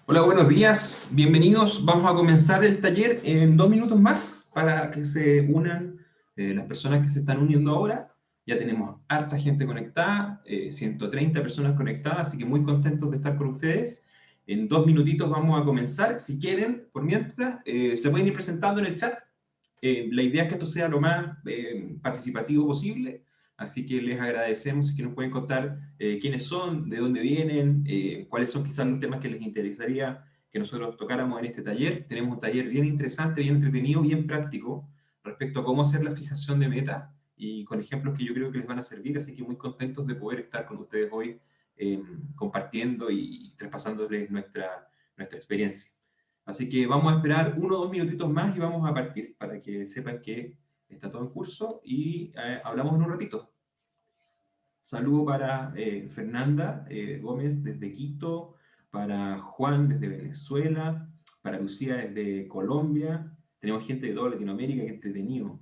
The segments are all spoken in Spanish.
Hola, buenos días, bienvenidos. Vamos a comenzar el taller en 2 minutos más para que se unan las personas que se están uniendo ahora. Ya tenemos harta gente conectada, 130 personas conectadas, así que muy contentos de estar con ustedes. En 2 minutitos vamos a comenzar. Si quieren, por mientras, se pueden ir presentando en el chat. La idea es que esto sea lo más participativo posible, así que les agradecemos que nos pueden contar quiénes son, de dónde vienen, cuáles son quizás los temas que les interesaría que nosotros tocáramos en este taller. Tenemos un taller bien interesante, bien entretenido, bien práctico respecto a cómo hacer la fijación de meta y con ejemplos que yo creo que les van a servir, así que muy contentos de poder estar con ustedes hoy compartiendo y traspasándoles nuestra experiencia. Así que vamos a esperar 1 o 2 minutitos más y vamos a partir para que sepan que está todo en curso y hablamos en un ratito. Saludo para Fernanda Gómez desde Quito, para Juan desde Venezuela, para Lucía desde Colombia. Tenemos gente de toda Latinoamérica, que entretenido.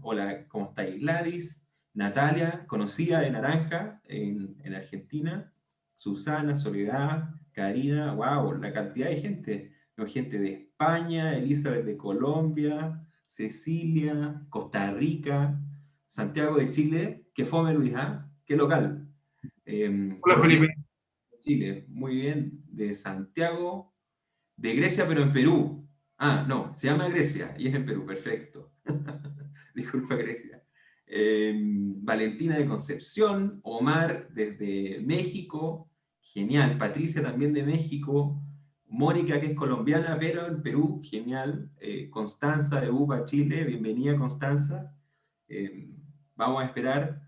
Hola, ¿cómo estáis? Gladys, Natalia, conocida de Naranja en Argentina, Susana, Soledad, Karina, wow, la cantidad de gente. Tenemos gente de España, Elizabeth de Colombia, Cecilia, Costa Rica, Santiago de Chile, que fome Luis, ¿ah? Qué local. Hola Coronel Felipe. de Chile, muy bien. De Santiago, de Grecia, pero en Perú. Ah, no, se llama Grecia y es en Perú, perfecto. Disculpa, Grecia. Valentina de Concepción, Omar desde México, genial. Patricia también de México, Mónica que es colombiana, pero en Perú, genial. Constanza de UPA, Chile, bienvenida Constanza. Eh, Vamos a esperar,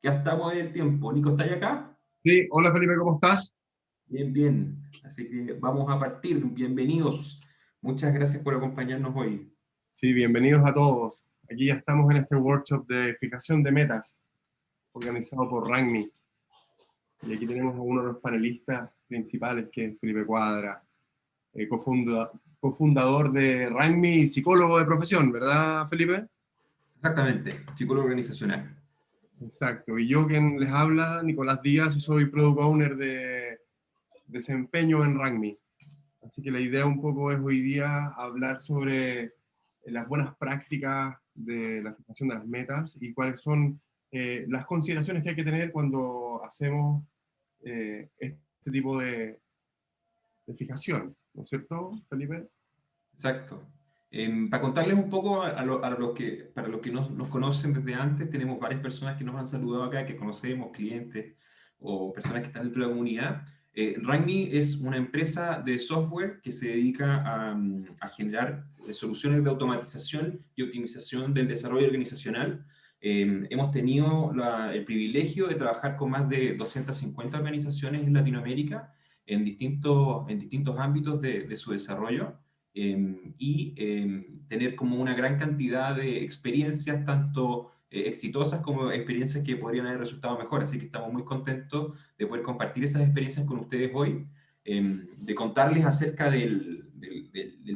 ya estamos en el tiempo. Nico, ¿está acá? Sí, hola Felipe, ¿cómo estás? Bien, bien. Así que vamos a partir. Bienvenidos. Muchas gracias por acompañarnos hoy. Sí, bienvenidos a todos. Aquí ya estamos en este workshop de fijación de metas, organizado por RANMI. Y aquí tenemos a uno de los panelistas principales, que es Felipe Cuadra, cofundador de RANMI y psicólogo de profesión, ¿verdad, Felipe? Exactamente, psicólogo organizacional. Exacto. Y yo quien les habla, Nicolás Díaz, y soy Product Owner de desempeño en RANMI. Así que la idea un poco es hoy día hablar sobre las buenas prácticas de la fijación de las metas y cuáles son las consideraciones que hay que tener cuando hacemos este tipo de fijación, ¿no es cierto, Felipe? Exacto. Para contarles un poco para los que nos conocen desde antes, tenemos varias personas que nos han saludado acá, que conocemos, clientes o personas que están dentro de la comunidad. Ragni es una empresa de software que se dedica a generar soluciones de automatización y optimización del desarrollo organizacional. Hemos tenido el privilegio de trabajar con más de 250 organizaciones en Latinoamérica en distintos ámbitos de su desarrollo y tener como una gran cantidad de experiencias, tanto exitosas como experiencias que podrían haber resultado mejor. Así que estamos muy contentos de poder compartir esas experiencias con ustedes hoy, de contarles acerca del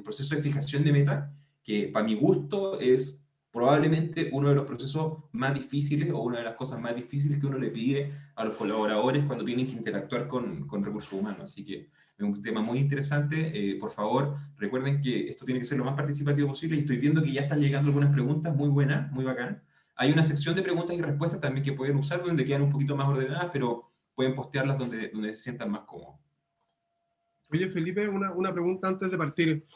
proceso de fijación de meta, que para mi gusto es probablemente uno de los procesos más difíciles o una de las cosas más difíciles que uno le pide a los colaboradores cuando tienen que interactuar con recursos humanos. Así que es un tema muy interesante. Por favor, recuerden que esto tiene que ser lo más participativo posible y estoy viendo que ya están llegando algunas preguntas muy buenas, muy bacán. Hay una sección de preguntas y respuestas también que pueden usar donde quedan un poquito más ordenadas, pero pueden postearlas donde se sientan más cómodos. Oye, Felipe, una pregunta antes de partir.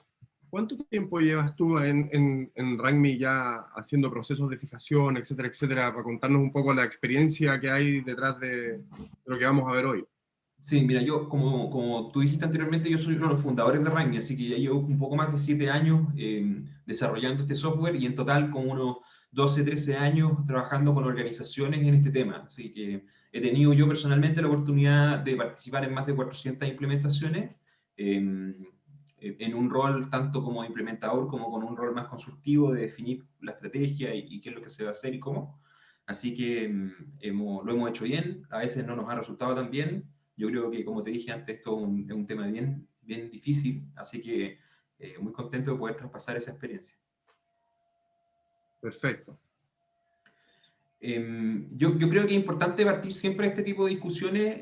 ¿Cuánto tiempo llevas tú en RANMI ya haciendo procesos de fijación, etcétera, etcétera, para contarnos un poco la experiencia que hay detrás de lo que vamos a ver hoy? Sí, mira, yo, como tú dijiste anteriormente, yo soy uno de los fundadores de Rangy, así que ya llevo un poco más de 7 años desarrollando este software y en total como unos 12, 13 años trabajando con organizaciones en este tema. Así que he tenido yo personalmente la oportunidad de participar en más de 400 implementaciones, en un rol tanto como implementador como con un rol más consultivo de definir la estrategia y qué es lo que se va a hacer y cómo. Así que lo hemos hecho bien, a veces no nos ha resultado tan bien. Yo creo que, como te dije antes, esto es un tema bien, bien difícil, así que muy contento de poder traspasar esa experiencia. Perfecto. Yo creo que es importante partir siempre este tipo de discusiones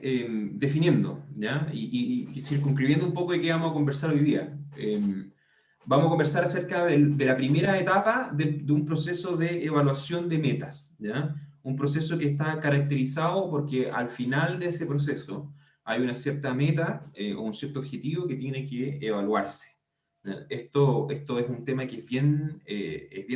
definiendo, ¿ya? Y circunscribiendo un poco de qué vamos a conversar hoy día. Vamos a conversar acerca de la primera etapa de un proceso de evaluación de metas, ¿ya? Un proceso que está caracterizado porque al final de ese proceso hay una cierta meta o un cierto objetivo que tiene que evaluarse. ¿Ya? Esto es un tema que es bien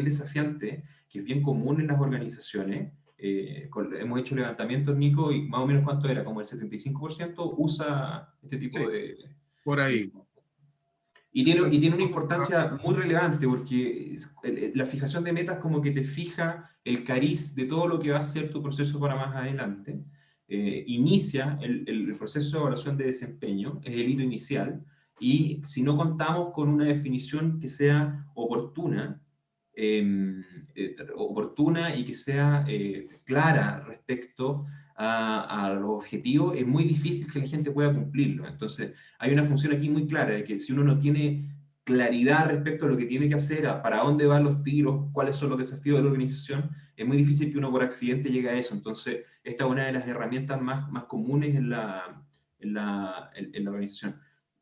desafiante, que es bien común en las organizaciones. Hemos hecho levantamientos, Nico, y más o menos cuánto era, como el 75% usa este tipo Sí, de... por ahí. Y tiene una importancia muy relevante porque la fijación de metas como que te fija el cariz de todo lo que va a ser tu proceso para más adelante. Inicia el proceso de evaluación de desempeño, es el hito inicial, y si no contamos con una definición que sea oportuna y que sea clara respecto a los objetivos, es muy difícil que la gente pueda cumplirlo. Entonces, hay una función aquí muy clara de que si uno no tiene claridad respecto a lo que tiene que hacer, para dónde van los tiros, cuáles son los desafíos de la organización, es muy difícil que uno por accidente llegue a eso. Entonces, esta es una de las herramientas más comunes en la organización.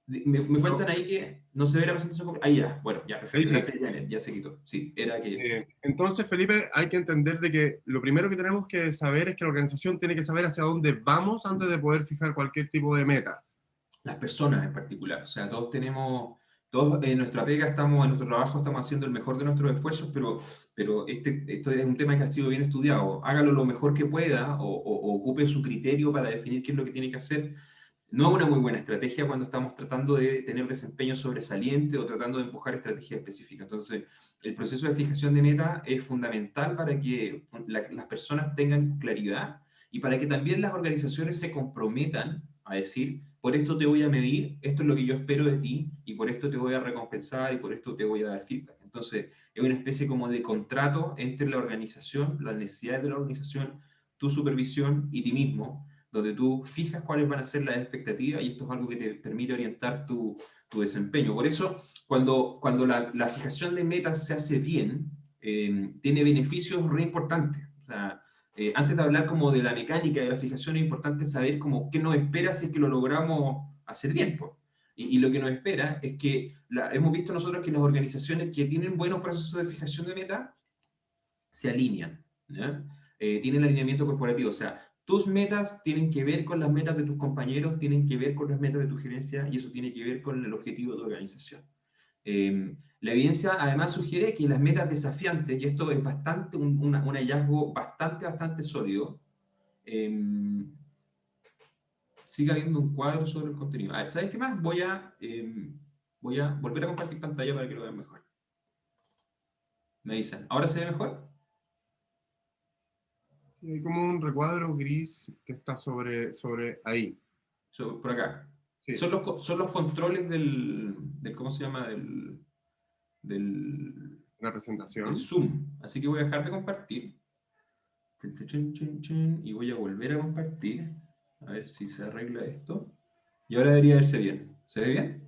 Me cuentan No, ahí que no se ve la presentación. Ahí ya, bueno, ya, ahí perfecto. sí. Gracias, Janet, ya se quitó. Sí, era que Entonces, Felipe, hay que entender de que lo primero que tenemos que saber es que la organización tiene que saber hacia dónde vamos antes de poder fijar cualquier tipo de metas. las personas en particular. O sea, todos en nuestra pega estamos, en nuestro trabajo estamos haciendo el mejor de nuestros esfuerzos, pero esto es un tema que ha sido bien estudiado. Hágalo lo mejor que pueda o ocupe su criterio para definir qué es lo que tiene que hacer. No es una muy buena estrategia cuando estamos tratando de tener desempeño sobresaliente o tratando de empujar estrategias específicas. Entonces, el proceso de fijación de meta es fundamental para que las personas tengan claridad y para que también las organizaciones se comprometan a decir, por esto te voy a medir, esto es lo que yo espero de ti y por esto te voy a recompensar y por esto te voy a dar feedback. Entonces, es una especie como de contrato entre la organización, las necesidades de la organización, tu supervisión y ti mismo, donde tú fijas cuáles van a ser las expectativas y esto es algo que te permite orientar tu desempeño. Por eso, cuando la fijación de metas se hace bien, tiene beneficios re importantes. O sea, antes de hablar como de la mecánica de la fijación, es importante saber como qué nos espera si es que lo logramos hacer bien, pues. Y lo que nos espera es que hemos visto nosotros que las organizaciones que tienen buenos procesos de fijación de meta se alinean, ¿ya? Tienen alineamiento corporativo, o sea, tus metas tienen que ver con las metas de tus compañeros, tienen que ver con las metas de tu gerencia y eso tiene que ver con el objetivo de tu organización. La evidencia además sugiere que las metas desafiantes, y esto es un hallazgo bastante sólido, eh, sigue habiendo un cuadro sobre el contenido. A ver, ¿sabes qué más? Voy a volver a compartir pantalla para que lo vean mejor. Me dicen, ¿ahora se ve mejor? Sí, hay como un recuadro gris que está sobre ahí. Por acá. Sí, Son los controles ¿cómo se llama? Del, la del presentación. Zoom. Así que voy a dejar de compartir. Y voy a volver a compartir. A ver si se arregla esto. Y ahora debería verse bien. ¿Se ve bien?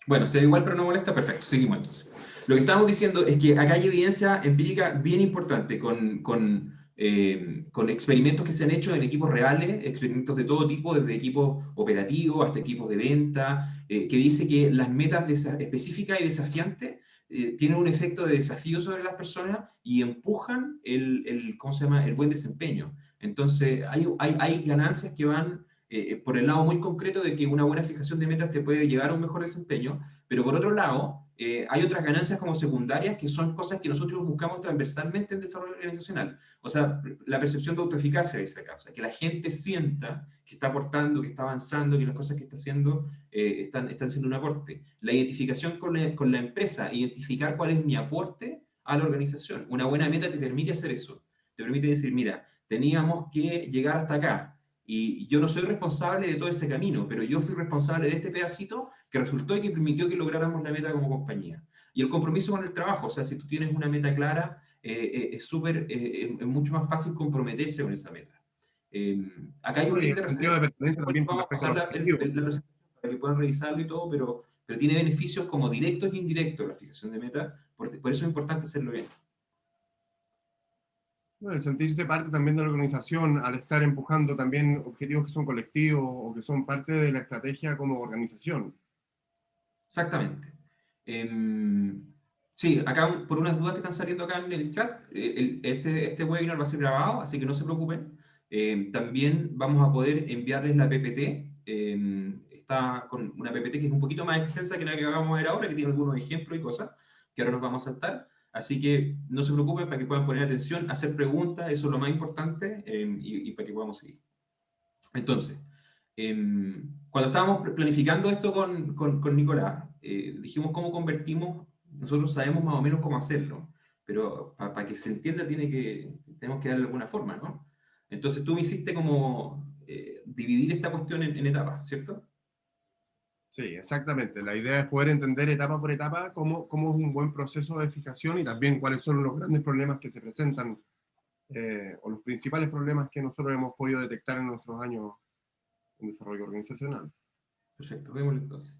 Bueno, se ve igual pero no molesta. Perfecto, seguimos entonces. Lo que estamos diciendo es que acá hay evidencia empírica bien importante con experimentos que se han hecho en equipos reales, experimentos de todo tipo, desde equipos operativos hasta equipos de venta, que dice que las metas específicas y desafiantes tienen un efecto de desafío sobre las personas y empujan ¿cómo se llama? El buen desempeño. Entonces, hay ganancias que van por el lado muy concreto de que una buena fijación de metas te puede llevar a un mejor desempeño, pero por otro lado, hay otras ganancias como secundarias que son cosas que nosotros buscamos transversalmente en desarrollo organizacional. O sea, la percepción de autoeficacia dice acá, o sea, que la gente sienta que está aportando, que está avanzando, que las cosas que está haciendo están siendo un aporte. La identificación con la empresa, identificar cuál es mi aporte a la organización. Una buena meta te permite hacer eso. Te permite decir, mira, teníamos que llegar hasta acá, y yo no soy responsable de todo ese camino, pero yo fui responsable de este pedacito que resultó y que permitió que lográramos la meta como compañía. Y el compromiso con el trabajo, o sea, si tú tienes una meta clara, es mucho más fácil comprometerse con esa meta. Acá hay un No, y link el de sentido de referencia, pertenencia también con vamos a respecto al pasar objetivo. la presentación para que puedan revisarlo y todo, pero pero tiene beneficios como directos e indirectos la fijación de metas, por eso es importante hacerlo bien. Bueno, el sentirse parte también de la organización, al estar empujando también objetivos que son colectivos o que son parte de la estrategia como organización. Exactamente. Sí, acá por unas dudas que están saliendo acá en el chat, este webinar va a ser grabado, así que no se preocupen. También vamos a poder enviarles la PPT. Está con una PPT que es un poquito más extensa que la que vamos a ver ahora, que tiene algunos ejemplos y cosas que ahora nos vamos a saltar. Así que no se preocupen para que puedan poner atención, hacer preguntas, eso es lo más importante, y para que podamos seguir. Entonces, cuando estábamos planificando esto con Nicolás, dijimos cómo convertimos, nosotros sabemos más o menos cómo hacerlo, pero para que se entienda tenemos que darle alguna forma, ¿no? Entonces tú me hiciste como dividir esta cuestión en etapas, ¿cierto? Sí, exactamente. La idea es poder entender etapa por etapa cómo es un buen proceso de fijación y también cuáles son los grandes problemas que se presentan o los principales problemas que nosotros hemos podido detectar en nuestros años en desarrollo organizacional. Perfecto, démosle entonces.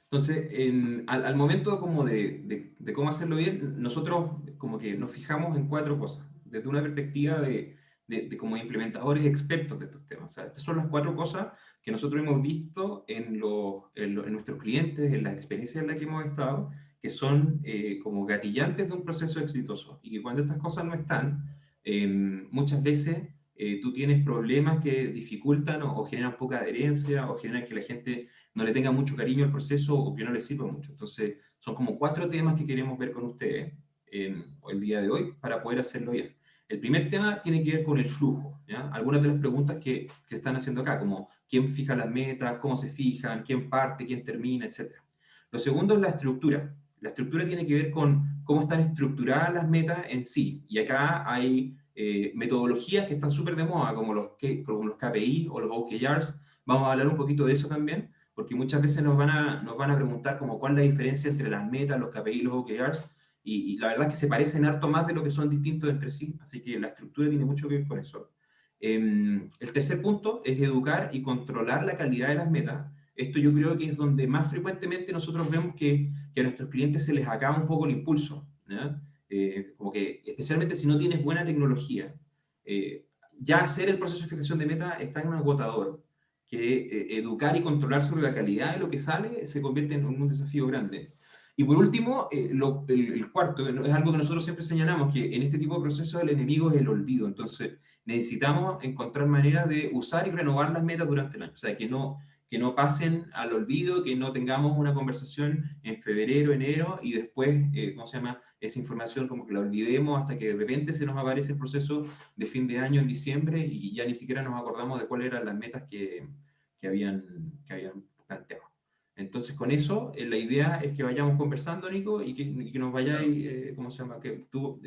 Entonces, al momento como de cómo hacerlo bien, nosotros como que nos fijamos en cuatro cosas, desde una perspectiva de como implementadores expertos de estos temas. O sea, estas son las cuatro cosas que nosotros hemos visto en nuestros clientes, en las experiencias en las que hemos estado, que son como gatillantes de un proceso exitoso. Y que cuando estas cosas no están, muchas veces tú tienes problemas que dificultan o generan poca adherencia o generan que la gente no le tenga mucho cariño al proceso o que no le sirva mucho. Entonces, son como cuatro temas que queremos ver con ustedes el día de hoy para poder hacerlo bien. El primer tema tiene que ver con el flujo, ¿ya? Algunas de las preguntas que se están haciendo acá, como quién fija las metas, cómo se fijan, quién parte, quién termina, etc. Lo segundo es la estructura. La estructura tiene que ver con cómo están estructuradas las metas en sí. Y acá hay metodologías que están súper de moda, como los KPI o los OKRs. Vamos a hablar un poquito de eso también, porque muchas veces nos van a preguntar como cuál es la diferencia entre las metas, los KPI y los OKRs, y la verdad es que se parecen harto más de lo que son distintos entre sí, así que la estructura tiene mucho que ver con eso. El tercer punto es educar y controlar la calidad de las metas. Esto yo creo que es donde más frecuentemente nosotros vemos que a nuestros clientes se les acaba un poco el impulso, ¿ya? Como que especialmente si no tienes buena tecnología, ya hacer el proceso de fijación de meta está en un agotador, que educar y controlar sobre la calidad de lo que sale se convierte en un desafío grande. Y por último, el cuarto, es algo que nosotros siempre señalamos, que en este tipo de procesos el enemigo es el olvido. Entonces, necesitamos encontrar maneras de usar y renovar las metas durante el año. O sea, que no pasen al olvido, que no tengamos una conversación en febrero, enero, y después, ¿cómo se llama? Esa información como que la olvidemos hasta que de repente se nos aparece el proceso de fin de año en diciembre y ya ni siquiera nos acordamos de cuáles eran las metas que habían planteado. Entonces, con eso, la idea es que vayamos conversando, Nico, y que nos vayáis, ¿cómo se llama? Que tú,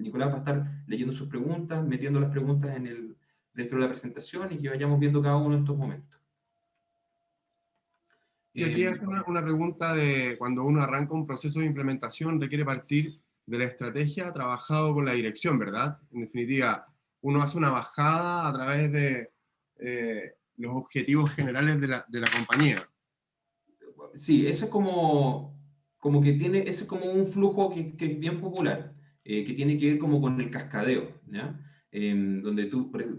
Nicolás, va a estar leyendo sus preguntas, metiendo las preguntas dentro de la presentación y que vayamos viendo cada uno de estos momentos. Sí, aquí es una pregunta de cuando uno arranca un proceso de implementación, requiere partir de la estrategia trabajado con la dirección, ¿verdad? En definitiva, uno hace una bajada a través de los objetivos generales de la compañía. Sí, eso es como que tiene, ese es como un flujo que es bien popular, que tiene que ver como con el cascadeo, ¿ya? Donde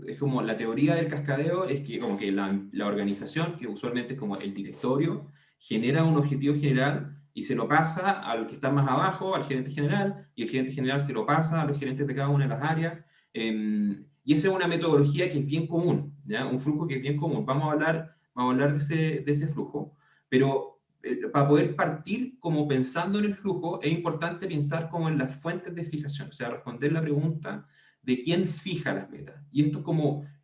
es como la teoría del cascadeo es que como que la organización, que usualmente es como el directorio, genera un objetivo general y se lo pasa al que está más abajo, al gerente general, y el gerente general se lo pasa a los gerentes de cada una de las áreas. Y esa es una metodología que es bien común, ¿ya? Un flujo que es bien común. Vamos a hablar de ese flujo, pero para poder partir como pensando en el flujo, es importante pensar como en las fuentes de fijación, o sea, responder la pregunta de quién fija las metas. Y esto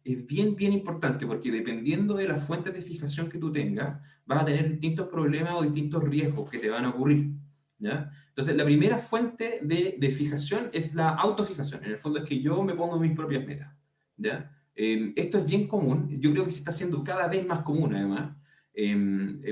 es bien, bien importante, porque dependiendo de las fuentes de fijación que tú tengas, vas a tener distintos problemas o distintos riesgos que te van a ocurrir, ¿ya? Entonces, la primera fuente de fijación es la autofijación. En el fondo es que yo me pongo mis propias metas, ¿ya? Esto es bien común, yo creo que se está haciendo cada vez más común además,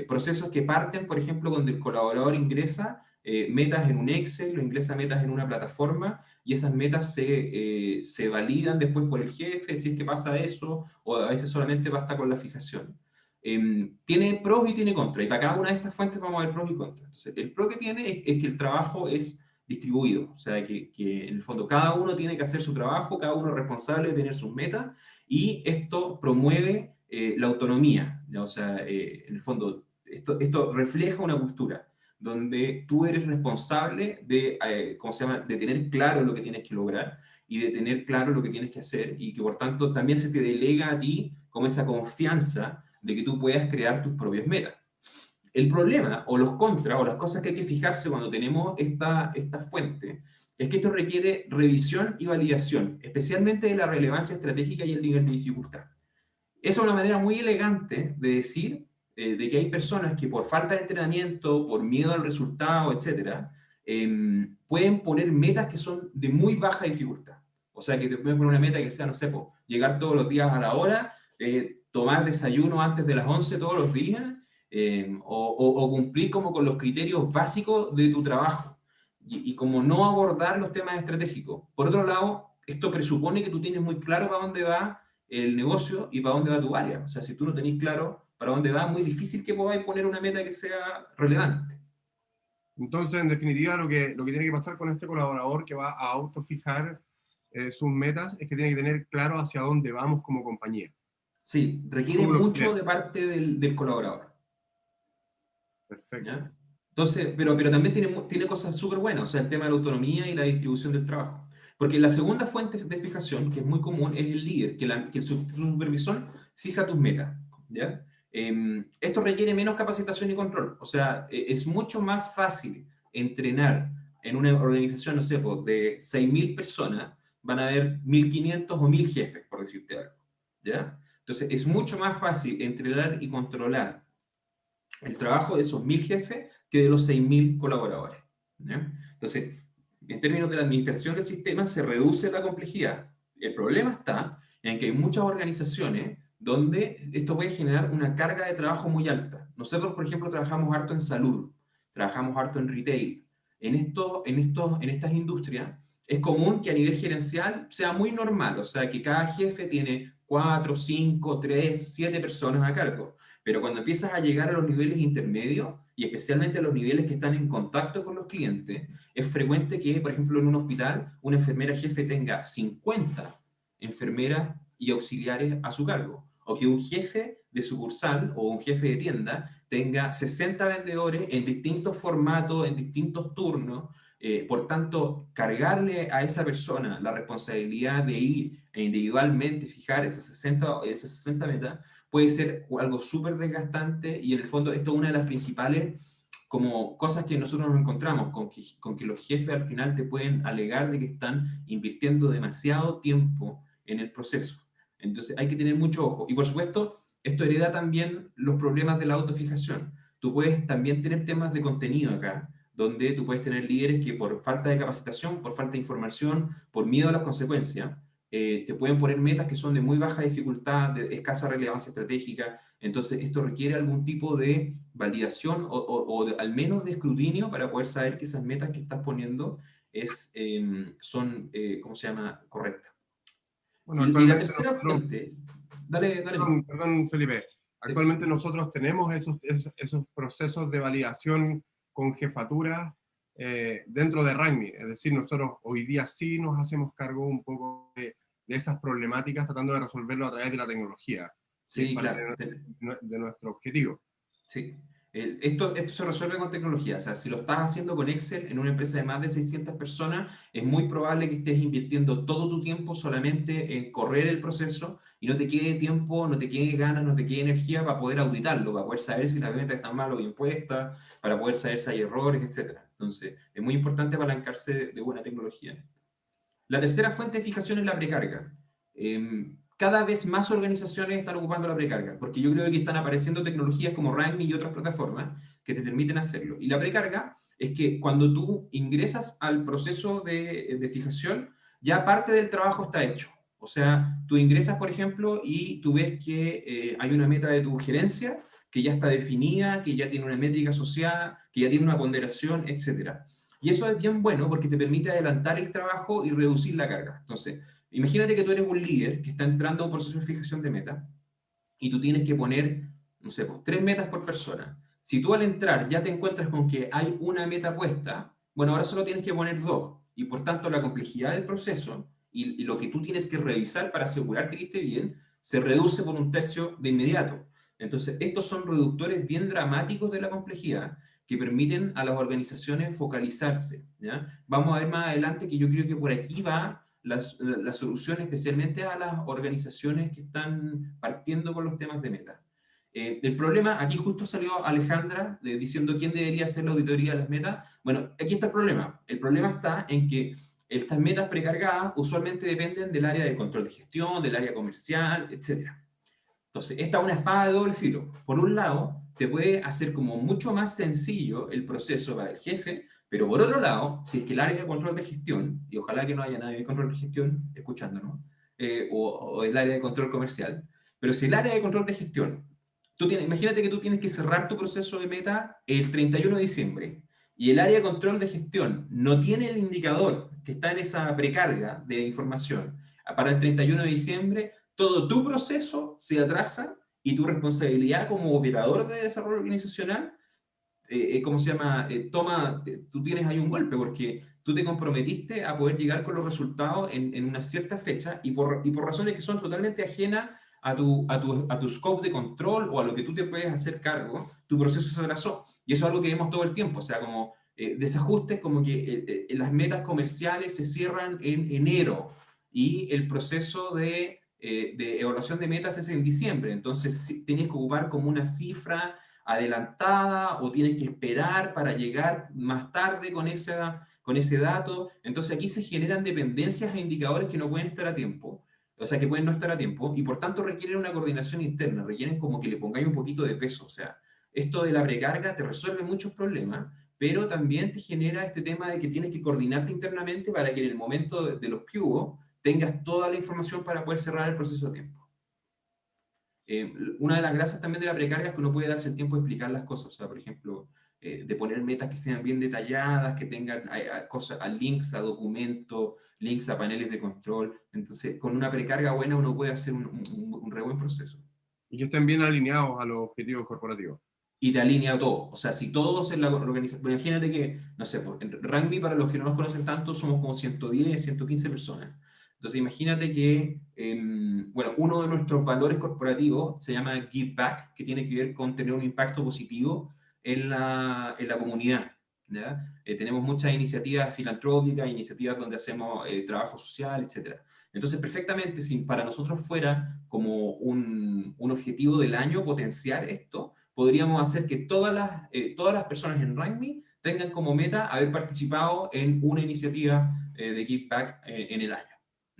procesos que parten, por ejemplo, donde el colaborador ingresa metas en un Excel o ingresa metas en una plataforma y esas metas se validan después por el jefe, si es que pasa eso, o a veces solamente basta con la fijación. tiene pros y tiene contras, y para cada una de estas fuentes vamos a ver pros y contras. Entonces, el pro que tiene es que el trabajo es distribuido, o sea, que en el fondo cada uno tiene que hacer su trabajo, cada uno es responsable de tener sus metas, y esto promueve la autonomía, ¿ya? O sea, en el fondo, esto refleja una cultura donde tú eres responsable de, ¿cómo se llama?, de tener claro lo que tienes que lograr y de tener claro lo que tienes que hacer, y que por tanto también se te delega a ti como esa confianza de que tú puedas crear tus propias metas. El problema, o los contras, o las cosas que hay que fijarse cuando tenemos esta fuente, es que esto requiere revisión y validación, especialmente de la relevancia estratégica y el nivel de dificultad. Esa es una manera muy elegante de decir de que hay personas que por falta de entrenamiento, por miedo al resultado, etcétera, pueden poner metas que son de muy baja dificultad. O sea, que te pueden poner una meta que sea, no sé, llegar todos los días a la hora, tomar desayuno antes de las 11 todos los días, o cumplir como con los criterios básicos de tu trabajo, y como no abordar los temas estratégicos. Por otro lado, esto presupone que tú tienes muy claro para dónde va el negocio y para dónde va tu área. O sea, si tú no tenés claro para dónde va, es muy difícil que podáis poner una meta que sea relevante. Entonces, en definitiva, lo que tiene que pasar con este colaborador que va a autofijar sus metas es que tiene que tener claro hacia dónde vamos como compañía. Sí, requiere ¿Cómo lo mucho genera? de parte del colaborador. Perfecto. ¿Ya? Entonces, pero también tiene cosas súper buenas, o sea, el tema de la autonomía y la distribución del trabajo. Porque la segunda fuente de fijación, que es muy común, es el líder, que el supervisor fija tus metas. ¿Ya? Esto requiere menos capacitación y control. O sea, es mucho más fácil entrenar en una organización, no sé, pues, de 6.000 personas, van a haber 1.500 o 1.000 jefes, por decirte algo. ¿Ya? Entonces, es mucho más fácil entrenar y controlar el trabajo de esos 1.000 jefes que de los 6.000 colaboradores. ¿Ya? Entonces, en términos de la administración del sistema, se reduce la complejidad. El problema está en que hay muchas organizaciones donde esto puede generar una carga de trabajo muy alta. Nosotros, por ejemplo, trabajamos harto en salud, trabajamos harto en retail. En estas industrias es común que a nivel gerencial sea muy normal, o sea, que cada jefe tiene 4, 5, 3, 7 personas a cargo. Pero cuando empiezas a llegar a los niveles intermedios, y especialmente a los niveles que están en contacto con los clientes, es frecuente que, por ejemplo, en un hospital, una enfermera jefe tenga 50 enfermeras y auxiliares a su cargo, o que un jefe de sucursal o un jefe de tienda tenga 60 vendedores en distintos formatos, en distintos turnos. Por tanto, cargarle a esa persona la responsabilidad de ir e individualmente fijar esas 60 metas puede ser algo súper desgastante, y en el fondo esto es una de las principales como cosas que nosotros nos encontramos, con que los jefes al final te pueden alegar de que están invirtiendo demasiado tiempo en el proceso. Entonces hay que tener mucho ojo. Y por supuesto, esto hereda también los problemas de la autofijación. Tú puedes también tener temas de contenido acá, donde tú puedes tener líderes que por falta de capacitación, por falta de información, por miedo a las consecuencias, te pueden poner metas que son de muy baja dificultad, de escasa relevancia estratégica. Entonces, esto requiere algún tipo de validación al menos de escrutinio para poder saber que esas metas que estás poniendo son, ¿cómo se llama?, correctas. Bueno, Y la actualmente tercera nosotros, fuente, dale, dale. perdón, Felipe, actualmente nosotros tenemos esos procesos de validación con jefatura dentro de RANMI. Es decir, nosotros hoy día sí nos hacemos cargo un poco de esas problemáticas, tratando de resolverlo a través de la tecnología, y es Sí, parte claro. de nuestro objetivo. Sí. Esto se resuelve con tecnología. O sea, si lo estás haciendo con Excel en una empresa de más de 600 personas, es muy probable que estés invirtiendo todo tu tiempo solamente en correr el proceso y no te quede tiempo, no te quede ganas, no te quede energía para poder auditarlo, para poder saber si las ventas están mal o bien puestas, para poder saber si hay errores, etc. Entonces, es muy importante apalancarse de buena tecnología. La tercera fuente de fijación es la precarga. Cada vez más organizaciones están ocupando la precarga, porque yo creo que están apareciendo tecnologías como Rhyme y otras plataformas que te permiten hacerlo. Y la precarga es que cuando tú ingresas al proceso de fijación, ya parte del trabajo está hecho. O sea, tú ingresas, por ejemplo, y tú ves que hay una meta de tu gerencia que ya está definida, que ya tiene una métrica asociada, que ya tiene una ponderación, etcétera. Y eso es bien bueno porque te permite adelantar el trabajo y reducir la carga. Entonces, imagínate que tú eres un líder que está entrando a un proceso de fijación de meta y tú tienes que poner no sé, pues, 3 metas por persona. Si tú al entrar ya te encuentras con que hay una meta puesta, bueno, ahora solo tienes que poner 2. Y por tanto la complejidad del proceso y lo que tú tienes que revisar para asegurarte que esté bien, se reduce por 1/3 de inmediato. Entonces, estos son reductores bien dramáticos de la complejidad que permiten a las organizaciones focalizarse, ¿ya? Vamos a ver más adelante que yo creo que por aquí va la solución, especialmente a las organizaciones que están partiendo con los temas de meta. El problema, aquí justo salió Alejandra diciendo quién debería hacer la auditoría de las metas. Bueno, aquí está el problema. El problema está en que estas metas precargadas usualmente dependen del área de control de gestión, del área comercial, etcétera. Entonces, esta es una espada de doble filo. Por un lado, te puede hacer como mucho más sencillo el proceso para el jefe, pero por otro lado, si es que el área de control de gestión, y ojalá que no haya nadie de control de gestión escuchándonos, o el área de control comercial, pero si el área de control de gestión, imagínate que tú tienes que cerrar tu proceso de meta el 31 de diciembre, y el área de control de gestión no tiene el indicador que está en esa precarga de información para el 31 de diciembre, todo tu proceso se atrasa y tu responsabilidad como operador de desarrollo organizacional, ¿cómo se llama? Tú tienes ahí un golpe porque tú te comprometiste a poder llegar con los resultados en una cierta fecha y por razones que son totalmente ajenas a tu scope de control o a lo que tú te puedes hacer cargo, tu proceso se atrasó. Y eso es algo que vemos todo el tiempo, o sea, como desajustes, como que las metas comerciales se cierran en enero y el proceso de evaluación de metas es en diciembre. Entonces, si tienes que ocupar como una cifra adelantada o tienes que esperar para llegar más tarde con ese dato. Entonces, aquí se generan dependencias e indicadores que no pueden estar a tiempo, o sea, que pueden no estar a tiempo, y por tanto requieren una coordinación interna, requieren como que le pongáis un poquito de peso. O sea, esto de la precarga te resuelve muchos problemas, pero también te genera este tema de que tienes que coordinarte internamente para que en el momento de los que hubo tengas toda la información para poder cerrar el proceso a tiempo. Una de las gracias también de la precarga es que uno puede darse el tiempo de explicar las cosas. O sea, por ejemplo, de poner metas que sean bien detalladas, que tengan cosas, a links a documentos, links a paneles de control. Entonces, con una precarga buena uno puede hacer un re buen proceso. Y que estén bien alineados a los objetivos corporativos. Y te alinea todo. O sea, si todos en la organización, imagínate que, no sé, en Rugby, para los que no nos conocen tanto, somos como 110, 115 personas. Entonces, imagínate que, bueno, uno de nuestros valores corporativos se llama Give Back, que tiene que ver con tener un impacto positivo en la comunidad. ¿Ya? Tenemos muchas iniciativas filantrópicas, iniciativas donde hacemos trabajo social, etc. Entonces, perfectamente, si para nosotros fuera como un objetivo del año potenciar esto, podríamos hacer que todas las personas en Rugby tengan como meta haber participado en una iniciativa de Give Back en el año.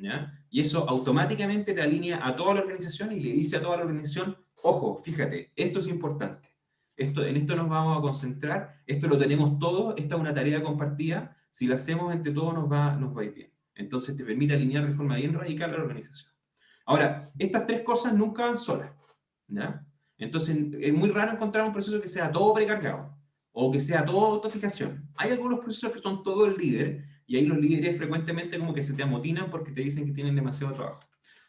¿Ya? Y eso automáticamente te alinea a toda la organización y le dice a toda la organización, ojo, fíjate, esto es importante. En esto nos vamos a concentrar, esto lo tenemos todos, esta es una tarea compartida, si la hacemos entre todos nos va a ir bien. Entonces te permite alinear de forma bien radical a la organización. Ahora, estas 3 cosas nunca van solas. ¿Ya? Entonces, es muy raro encontrar un proceso que sea todo precargado o que sea todo autofijación. Hay algunos procesos que son todo el líder y ahí los líderes frecuentemente como que se te amotinan porque te dicen que tienen demasiado trabajo.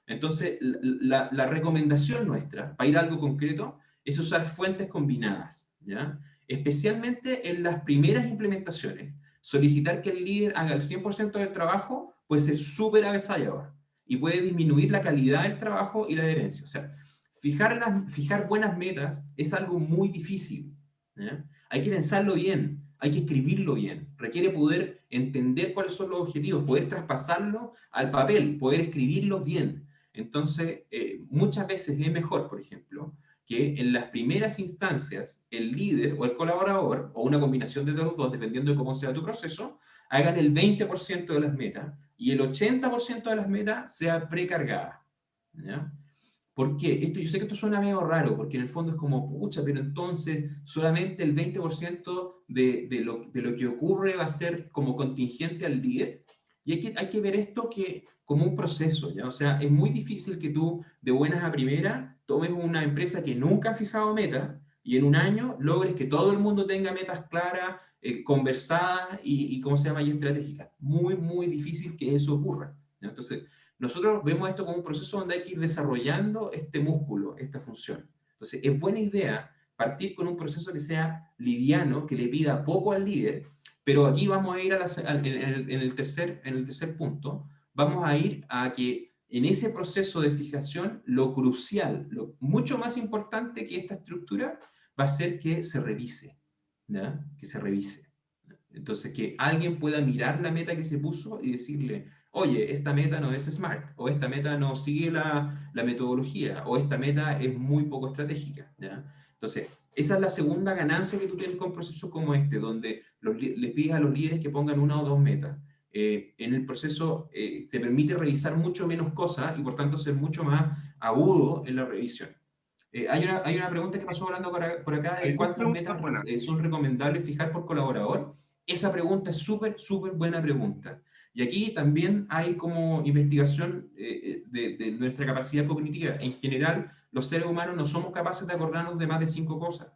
Entonces, la recomendación nuestra para ir a algo concreto es usar fuentes combinadas, ¿ya? Especialmente en las primeras implementaciones. Solicitar que el líder haga el 100% del trabajo puede ser súper avasallador y puede disminuir la calidad del trabajo y la adherencia. O sea, fijar buenas metas es algo muy difícil. ¿Ya? Hay que pensarlo bien, hay que escribirlo bien, requiere poder entender cuáles son los objetivos, poder traspasarlo al papel, poder escribirlo bien. Entonces, muchas veces es mejor, por ejemplo, que en las primeras instancias el líder o el colaborador, o una combinación de los dos, dependiendo de cómo sea tu proceso, hagan el 20% de las metas y el 80% de las metas sea precargada. ¿Ya? ¿Por qué? Yo sé que esto suena medio raro, porque en el fondo es como, pucha, pero entonces solamente el 20% de lo que ocurre va a ser como contingente al líder. Y hay que ver esto como un proceso, ¿ya? O sea, es muy difícil que tú, de buenas a primeras, tomes una empresa que nunca ha fijado metas y en un año logres que todo el mundo tenga metas claras, conversadas y, ¿cómo se llama? Y estratégicas. Muy, muy difícil que eso ocurra, ¿ya? Entonces, nosotros vemos esto como un proceso donde hay que ir desarrollando este músculo, esta función. Entonces, es buena idea partir con un proceso que sea liviano, que le pida poco al líder, pero aquí vamos a ir en el tercer punto, vamos a ir a que en ese proceso de fijación, lo crucial, lo mucho más importante que esta estructura, va a ser que se revise, ¿ya? Que se revise. Entonces, que alguien pueda mirar la meta que se puso y decirle, oye, esta meta no es SMART, o esta meta no sigue la metodología, o esta meta es muy poco estratégica, ¿ya? Entonces, esa es la segunda ganancia que tú tienes con procesos como este, donde les pides a los líderes que pongan una o dos metas. En el proceso te permite revisar mucho menos cosas y por tanto ser mucho más agudo en la revisión. Hay una pregunta que pasó hablando por acá de Hay dos cuántas preguntas metas buenas. son recomendables fijar por colaborador. Esa pregunta es súper, súper buena pregunta. Y aquí también hay como investigación de nuestra capacidad cognitiva. En general, los seres humanos no somos capaces de acordarnos de más de 5 cosas,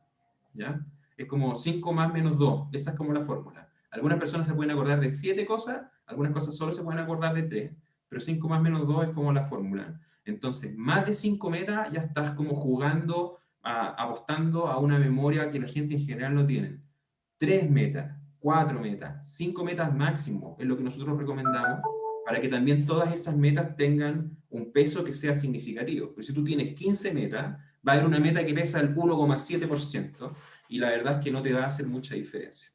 ¿ya? Es como 5 más menos 2. Esa es como la fórmula. Algunas personas se pueden acordar de 7 cosas, algunas cosas solo se pueden acordar de 3, pero 5 más menos 2 es como la fórmula. Entonces, más de 5 metas ya estás como jugando, apostando a una memoria que la gente en general no tiene. 3 metas, 4 metas, 5 metas máximo es lo que nosotros recomendamos para que también todas esas metas tengan un peso que sea significativo. Porque si tú tienes 15 metas, va a haber una meta que pesa el 1,7% y la verdad es que no te va a hacer mucha diferencia.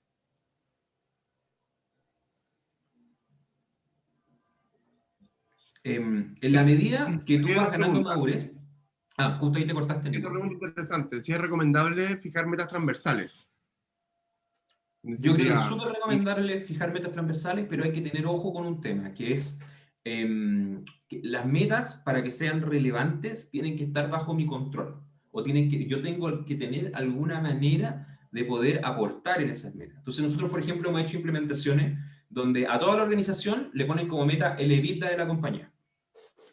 En la medida que tú Hay vas otra ganando pregunta. madurez, justo ahí te cortaste, Hay otra Nico. pregunta interesante. Si es recomendable fijar metas transversales. En Yo creo que es definitiva, súper recomendable fijar metas transversales, pero hay que tener ojo con un tema, que es que las metas, para que sean relevantes, tienen que estar bajo mi control. O yo tengo que tener alguna manera de poder aportar en esas metas. Entonces nosotros, por ejemplo, hemos hecho implementaciones donde a toda la organización le ponen como meta el EBITDA de la compañía.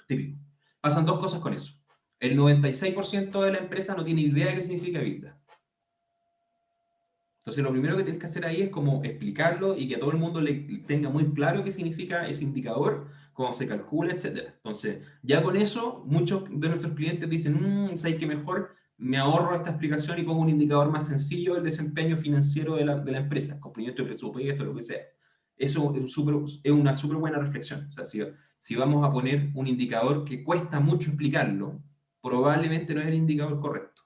Típico. Pasan dos cosas con eso. El 96% de la empresa no tiene idea de qué significa EBITDA. Entonces, lo primero que tienes que hacer ahí es como explicarlo y que a todo el mundo le tenga muy claro qué significa ese indicador, cómo se calcula, etc. Entonces, ya con eso, muchos de nuestros clientes dicen, ¿sabes qué mejor? Me ahorro esta explicación y pongo un indicador más sencillo del desempeño financiero de la empresa, cumplimiento de presupuesto, lo que sea. Eso es una súper buena reflexión. O sea, si vamos a poner un indicador que cuesta mucho explicarlo, probablemente no es el indicador correcto.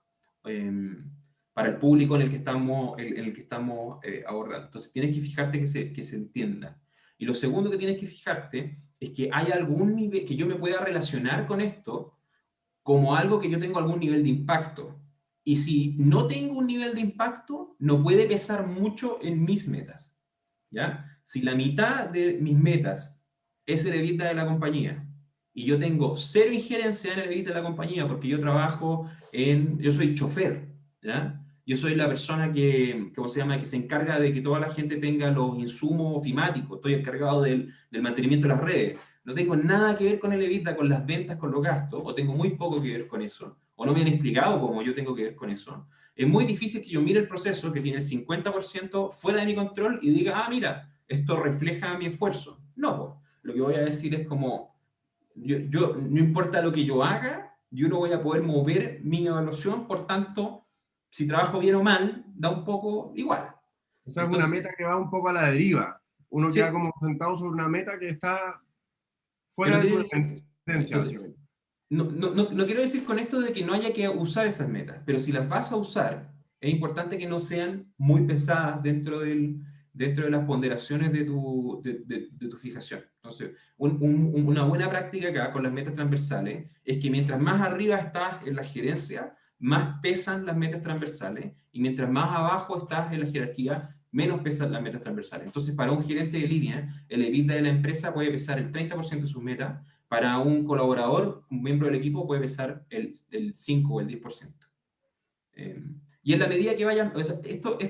Para el público en el que estamos abordando. Entonces tienes que fijarte que se entienda. Y lo segundo que tienes que fijarte es que hay algún nivel, que yo me pueda relacionar con esto como algo que yo tengo algún nivel de impacto. Y si no tengo un nivel de impacto, no puede pesar mucho en mis metas. ¿Ya? Si la mitad de mis metas es el EBITDA de la compañía y yo tengo cero injerencia en el EBITDA de la compañía porque yo soy chofer, ¿ya? Yo soy la persona ¿cómo se llama?, que se encarga de que toda la gente tenga los insumos ofimáticos, estoy encargado del mantenimiento de las redes. No tengo nada que ver con el EBITDA, con las ventas, con los gastos, o tengo muy poco que ver con eso, o no me han explicado cómo yo tengo que ver con eso. Es muy difícil que yo mire el proceso que tiene el 50% fuera de mi control y diga, mira, esto refleja mi esfuerzo. No, pues, lo que voy a decir es como, no importa lo que yo haga, yo no voy a poder mover mi evaluación, por tanto, si trabajo bien o mal, da un poco igual. o sea, es una Entonces, meta que va un poco a la deriva. Uno queda sí, como sentado sobre una meta que está que fuera no de tu tiene... dependencia, Entonces, básicamente. no quiero decir con esto de que no haya que usar esas metas, pero si las vas a usar, es importante que no sean muy pesadas dentro de las ponderaciones de tu fijación. Entonces, una buena práctica acá con las metas transversales es que mientras más arriba estás en la gerencia, más pesan las metas transversales, y mientras más abajo estás en la jerarquía, menos pesan las metas transversales. Entonces, para un gerente de línea, el EBITDA de la empresa puede pesar el 30% de sus metas. Para un colaborador, un miembro del equipo, puede pesar el 5 o el 10%. Y en la medida que vayan, o sea,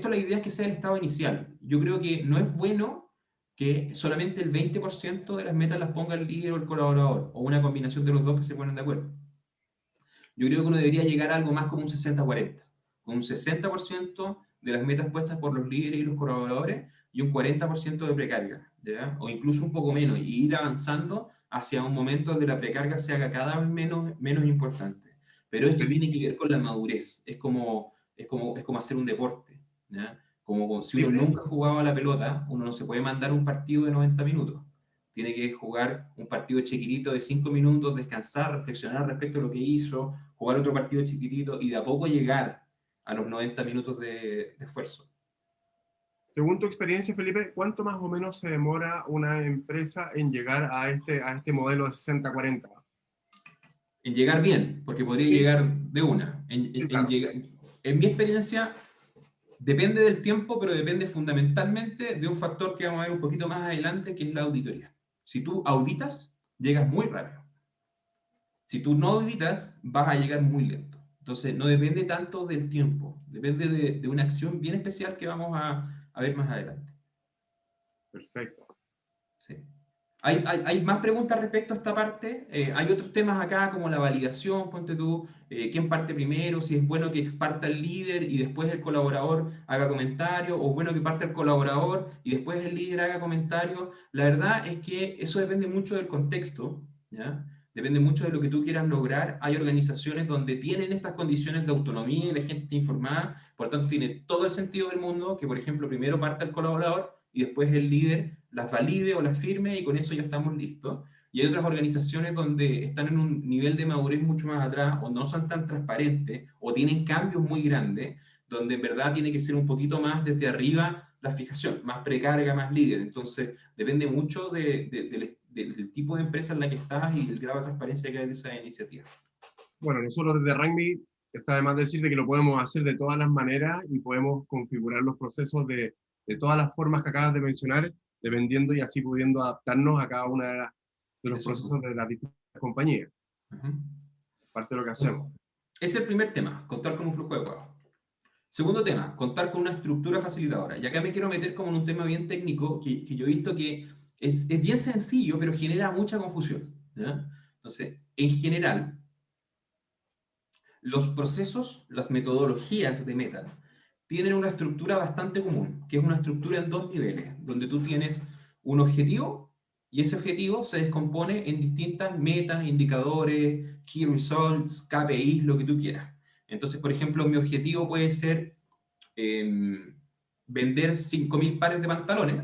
la idea es que sea el estado inicial. Yo creo que no es bueno que solamente el 20% de las metas las ponga el líder o el colaborador, o una combinación de los dos que se ponen de acuerdo. Yo creo que uno debería llegar a algo más como un 60-40, con un 60% de las metas puestas por los líderes y los colaboradores y un 40% de precarga, ¿ya? O incluso un poco menos, y ir avanzando hacia un momento donde la precarga se haga cada vez menos importante. Pero esto Felipe, tiene que ver con la madurez, es como hacer un deporte, ¿ya? Si uno nunca ha jugado a la pelota, uno no se puede mandar un partido de 90 minutos. Tiene que jugar un partido chiquitito de 5 minutos, descansar, reflexionar respecto a lo que hizo, jugar otro partido chiquitito y de a poco llegar a los 90 minutos de esfuerzo. según tu experiencia, Felipe, ¿cuánto más o menos se demora una empresa en llegar a este modelo de 60-40? En llegar bien, porque podría Sí, llegar de una. sí, claro. En mi experiencia, depende del tiempo, pero depende fundamentalmente de un factor que vamos a ver un poquito más adelante, que es la auditoría. Si tú auditas, llegas muy rápido. Si tú no auditas, vas a llegar muy lento. Entonces, no depende tanto del tiempo, depende de una acción bien especial que vamos a ver más adelante. Perfecto. Sí. Hay más preguntas respecto a esta parte. Hay otros temas acá como la validación, ponte tú, quién parte primero, si es bueno que parta el líder y después el colaborador haga comentario, o es bueno que parte el colaborador y después el líder haga comentario. La verdad es que eso depende mucho del contexto, ¿ya? Depende mucho de lo que tú quieras lograr. Hay organizaciones donde tienen estas condiciones de autonomía y la gente está informada, por lo tanto tiene todo el sentido del mundo que, por ejemplo, primero parta el colaborador y después el líder las valide o las firme y con eso ya estamos listos. Y hay otras organizaciones donde están en un nivel de madurez mucho más atrás, o no son tan transparentes, o tienen cambios muy grandes, donde en verdad tiene que ser un poquito más desde arriba la fijación, más precarga, más líder. Entonces, depende mucho del tipo de empresa en la que estás y del grado de transparencia que hay de esa iniciativa. Bueno, nosotros desde Rugby está de más decirte que lo podemos hacer de todas las maneras y podemos configurar los procesos de todas las formas que acabas de mencionar, dependiendo y así pudiendo adaptarnos a cada una de De los esos procesos grupos. de las distintas compañías, Ujú. parte de lo que Bueno, hacemos. ese es el primer tema, contar con un flujo de pagos. Segundo tema, contar con una estructura facilitadora. Y acá me quiero meter como en un tema bien técnico que yo he visto que es bien sencillo, pero genera mucha confusión, ¿ya? Entonces, en general, los procesos, las metodologías de meta, tienen una estructura bastante común, que es una estructura en dos niveles, donde tú tienes un objetivo y ese objetivo se descompone en distintas metas, indicadores, key results, KPIs, lo que tú quieras. Entonces, por ejemplo, mi objetivo puede ser vender 5.000 pares de pantalones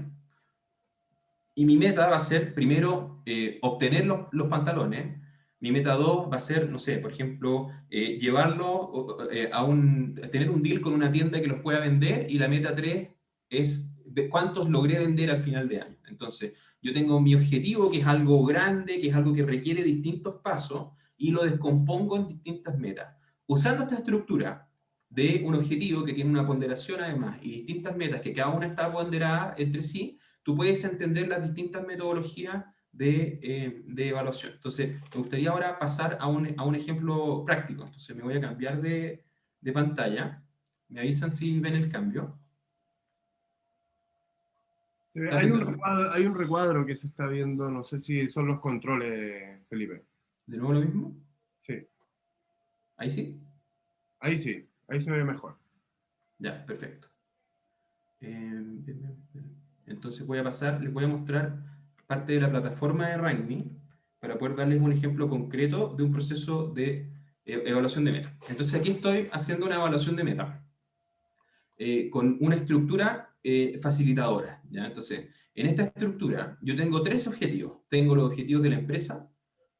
y mi meta va a ser primero obtener los pantalones. Mi meta 2 va a ser, no sé, por ejemplo, tener un deal con una tienda que los pueda vender y la meta 3 es de cuántos logré vender al final de año. Entonces, yo tengo mi objetivo, que es algo grande, que es algo que requiere distintos pasos y lo descompongo en distintas metas. Usando esta estructura de un objetivo que tiene una ponderación además y distintas metas que cada una está ponderada entre sí, tú puedes entender las distintas metodologías de evaluación. Entonces, me gustaría ahora pasar a un ejemplo práctico. Entonces, me voy a cambiar de pantalla. Me avisan si ven el cambio. ¿Estás viéndolo? Hay un recuadro que se está viendo, no sé si son los controles, Felipe. ¿De nuevo lo mismo? Sí, ¿Ahí sí? sí, ahí se ve mejor. Ya, perfecto. Entonces voy a pasar, les voy a mostrar parte de la plataforma de RankMe para poder darles un ejemplo concreto de un proceso de evaluación de meta. Entonces aquí estoy haciendo una evaluación de meta con una estructura facilitadora, ¿ya? Entonces, en esta estructura yo tengo tres objetivos. Tengo los objetivos de la empresa,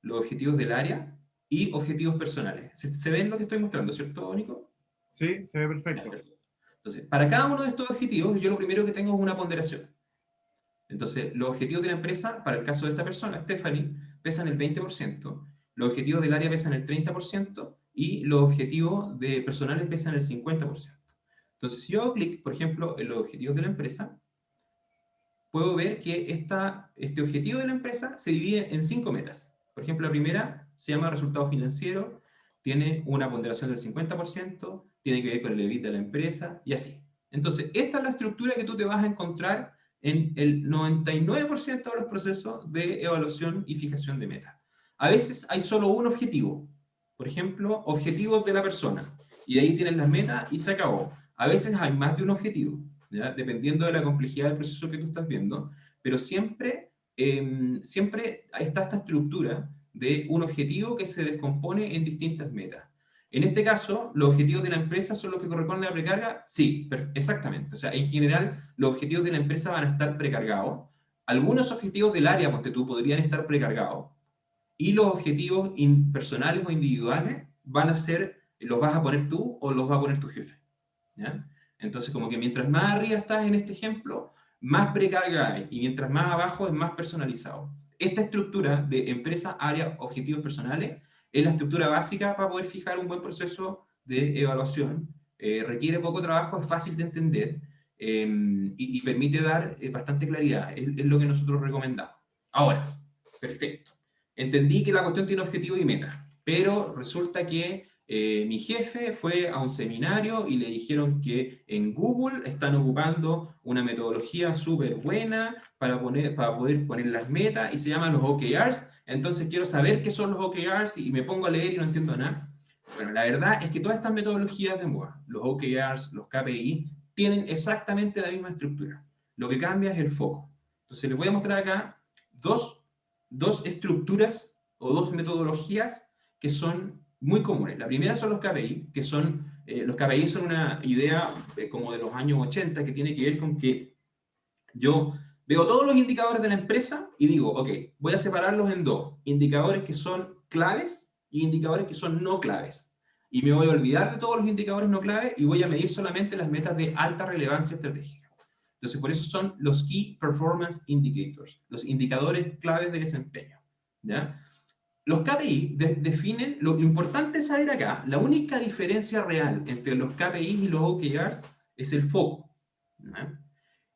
los objetivos del área y objetivos personales. ¿Se ven lo que estoy mostrando, cierto, Nico? Sí, se ve Ya, perfecto. perfecto. Entonces, para cada uno de estos objetivos, yo lo primero que tengo es una ponderación. Entonces, los objetivos de la empresa, para el caso de esta persona, Stephanie, pesan el 20%, los objetivos del área pesan el 30% y los objetivos de personales pesan el 50%. Entonces, si yo hago clic, por ejemplo, en los objetivos de la empresa, puedo ver que este objetivo de la empresa se divide en 5 metas. Por ejemplo, la primera se llama resultado financiero, tiene una ponderación del 50%, tiene que ver con el EBITDA de la empresa y así. Entonces, esta es la estructura que tú te vas a encontrar en el 99% de los procesos de evaluación y fijación de metas. A veces hay solo un objetivo. Por ejemplo, objetivos de la persona. Y de ahí tienen las metas y se acabó. A veces hay más de un objetivo, ¿ya? Dependiendo de la complejidad del proceso que tú estás viendo, pero siempre está esta estructura de un objetivo que se descompone en distintas metas. En este caso, los objetivos de la empresa son los que corresponden a precarga. Sí, exactamente. O sea, en general, los objetivos de la empresa van a estar precargados. Algunos objetivos del área, ponte tú, podrían estar precargados. Y los objetivos personales o individuales van a ser, los vas a poner tú o los va a poner tu jefe. ¿Ya? Entonces, como que mientras más arriba estás en este ejemplo, más precarga hay. Y mientras más abajo es más personalizado. Esta estructura de empresa, área, objetivos personales es la estructura básica para poder fijar un buen proceso de evaluación. Requiere poco trabajo, es fácil de entender y permite dar bastante claridad. Es lo que nosotros recomendamos. Ahora, perfecto. Entendí que la cuestión tiene objetivo y meta, pero resulta que mi jefe fue a un seminario y le dijeron que en Google están ocupando una metodología súper buena para poder poner las metas y se llaman los OKRs. Entonces quiero saber qué son los OKRs y me pongo a leer y no entiendo nada. Bueno, la verdad es que todas estas metodologías de MOA, los OKRs, los KPI, tienen exactamente la misma estructura. Lo que cambia es el foco. Entonces les voy a mostrar acá dos estructuras o dos metodologías que son muy comunes. La primera son los KPI, que son, los KPI son una idea como de los años 80 que tiene que ver con que yo veo todos los indicadores de la empresa y digo, ok, voy a separarlos en dos, indicadores que son claves y indicadores que son no claves. Y me voy a olvidar de todos los indicadores no claves y voy a medir solamente las metas de alta relevancia estratégica. Entonces, por eso son los Key Performance Indicators, los indicadores claves de desempeño. ¿Ya? Los KPI definen, lo importante es saber acá, la única diferencia real entre los KPI y los OKRs es el foco. ¿Ya?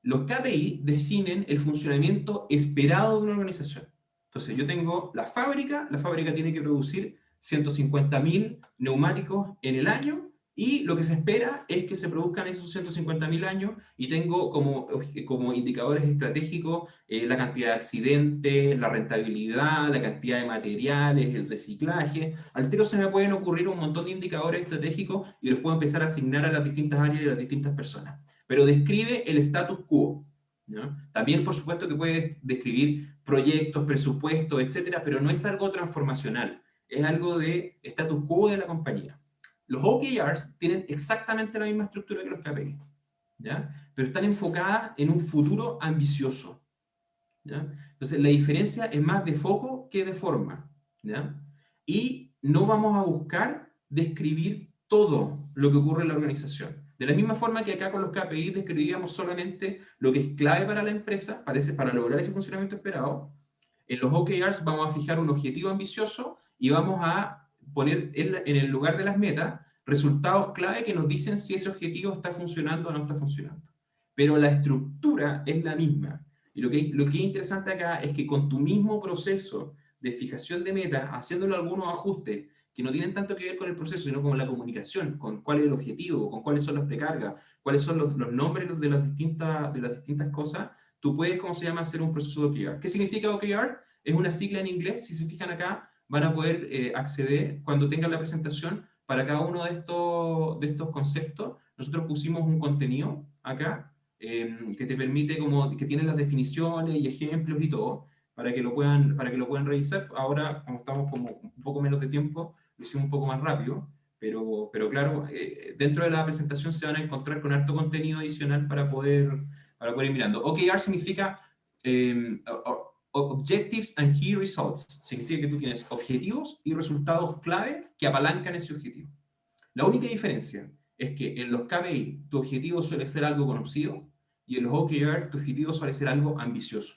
Los KPI definen el funcionamiento esperado de una organización. Entonces, yo tengo la fábrica tiene que producir 150.000 neumáticos en el año y lo que se espera es que se produzcan esos 150.000 años y tengo como indicadores estratégicos la cantidad de accidentes, la rentabilidad, la cantidad de materiales, el reciclaje. Al tiro se me pueden ocurrir un montón de indicadores estratégicos y los puedo empezar a asignar a las distintas áreas y a las distintas personas. Pero describe el status quo. ¿No? También, por supuesto, que puede describir proyectos, presupuestos, etcétera, pero no es algo transformacional, es algo de status quo de la compañía. Los OKRs tienen exactamente la misma estructura que los KPI, ¿ya? Pero están enfocadas en un futuro ambicioso, ¿ya? Entonces, la diferencia es más de foco que de forma, ¿ya? Y no vamos a buscar describir todo lo que ocurre en la organización. De la misma forma que acá con los KPI describíamos solamente lo que es clave para la empresa, para lograr ese funcionamiento esperado, en los OKRs vamos a fijar un objetivo ambicioso y vamos a poner en el lugar de las metas resultados clave que nos dicen si ese objetivo está funcionando o no está funcionando. Pero la estructura es la misma. Y lo que es interesante acá es que con tu mismo proceso de fijación de metas, haciéndole algunos ajustes que no tienen tanto que ver con el proceso, sino con la comunicación, con cuál es el objetivo, con cuáles son las precargas, cuáles son los nombres de las distintas cosas, tú puedes, ¿cómo se llama?, hacer un proceso de OKR. ¿Qué significa OKR? Es una sigla en inglés, si se fijan acá, van a poder acceder cuando tengan la presentación para cada uno de estos conceptos. Nosotros pusimos un contenido acá que te permite, que tiene las definiciones y ejemplos y todo, para que lo puedan revisar. Ahora, como estamos como un poco menos de tiempo, lo hicimos un poco más rápido, pero claro, dentro de la presentación se van a encontrar con harto contenido adicional para poder ir mirando. OKR significa Objectives and Key Results. Significa que tú tienes objetivos y resultados clave que apalancan ese objetivo. La única diferencia es que en los KPI tu objetivo suele ser algo conocido y en los OKR tu objetivo suele ser algo ambicioso.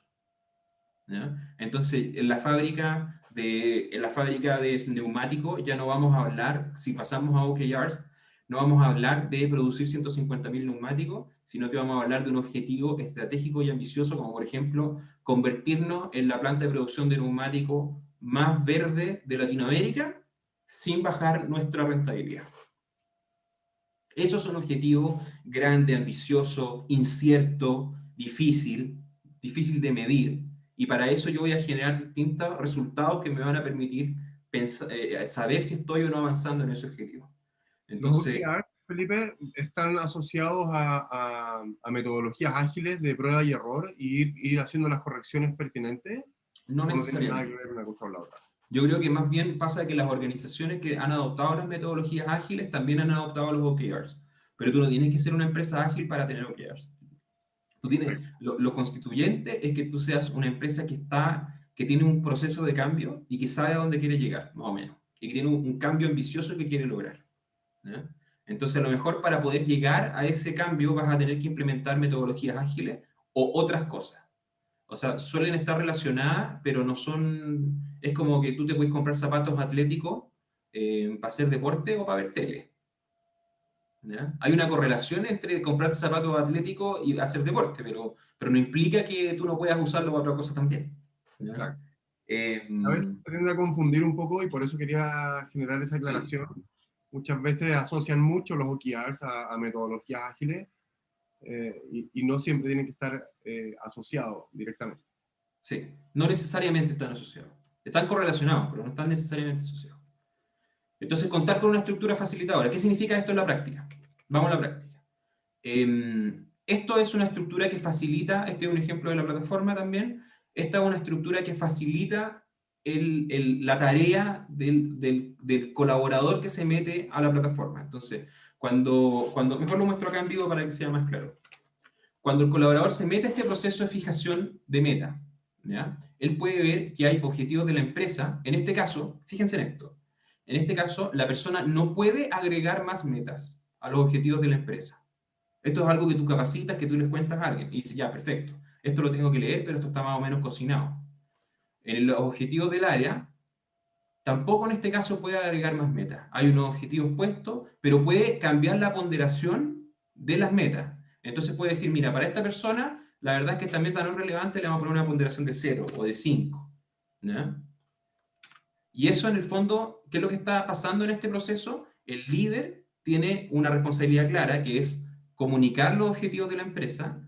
¿Ya? Entonces, en la fábrica de neumáticos ya no vamos a hablar, si pasamos a OKRs, no vamos a hablar de producir 150.000 neumáticos, sino que vamos a hablar de un objetivo estratégico y ambicioso, como por ejemplo, convertirnos en la planta de producción de neumáticos más verde de Latinoamérica sin bajar nuestra rentabilidad. Eso es un objetivo grande, ambicioso, incierto, difícil de medir, y para eso yo voy a generar distintos resultados que me van a permitir saber si estoy o no avanzando en ese objetivo. Entonces, los OKR, Felipe, están asociados a metodologías ágiles de prueba y error y ir haciendo las correcciones pertinentes. no ¿O no tiene nada que necesariamente. ver una cosa con la otra? Yo creo que más bien pasa que las organizaciones que han adoptado las metodologías ágiles también han adoptado los OKRs. Pero tú no tienes que ser una empresa ágil para tener OKRs. Tú tienes, lo constituyente es que tú seas una empresa que tiene un proceso de cambio y que sabe a dónde quiere llegar, más o menos. Y que tiene un cambio ambicioso que quiere lograr. ¿Ya? Entonces, a lo mejor para poder llegar a ese cambio vas a tener que implementar metodologías ágiles o otras cosas. O sea, suelen estar relacionadas, pero no son... Es como que tú te puedes comprar zapatos atléticos para hacer deporte o para ver tele. ¿Ya? Hay una correlación entre comprar zapatos atléticos y hacer deporte, pero no implica que tú no puedas usarlo para otra cosa también. ¿Ya? Exacto. A veces se tiende a confundir un poco y por eso quería generar esa Sí, aclaración. Muchas veces asocian mucho los OKRs a metodologías ágiles y no siempre tienen que estar asociados directamente. sí. No necesariamente están asociados. Están correlacionados, pero no están necesariamente asociados. Entonces, contar con una estructura facilitadora. ¿Qué significa esto en la práctica? Vamos a la práctica. Esto es una estructura que facilita, este es un ejemplo de la plataforma también, esta es una estructura que facilita la tarea del colaborador que se mete a la plataforma. Entonces, mejor lo muestro acá en vivo para que sea más claro. Cuando el colaborador se mete a este proceso de fijación de meta, ¿ya? Él puede ver que hay objetivos de la empresa. En este caso, fíjense en esto, en este caso, la persona no puede agregar más metas a los objetivos de la empresa. Esto es algo que tú capacitas, que tú les cuentas a alguien. Y dice, ya, perfecto. Esto lo tengo que leer, pero esto está más o menos cocinado. En los objetivos del área, tampoco en este caso puede agregar más metas. Hay unos objetivos puestos, pero puede cambiar la ponderación de las metas. Entonces puede decir, mira, para esta persona, la verdad es que esta meta no es relevante, le vamos a poner una ponderación de 0 o de 5. ¿Ya? Y eso en el fondo, ¿qué es lo que está pasando en este proceso? El líder tiene una responsabilidad clara, que es comunicar los objetivos de la empresa,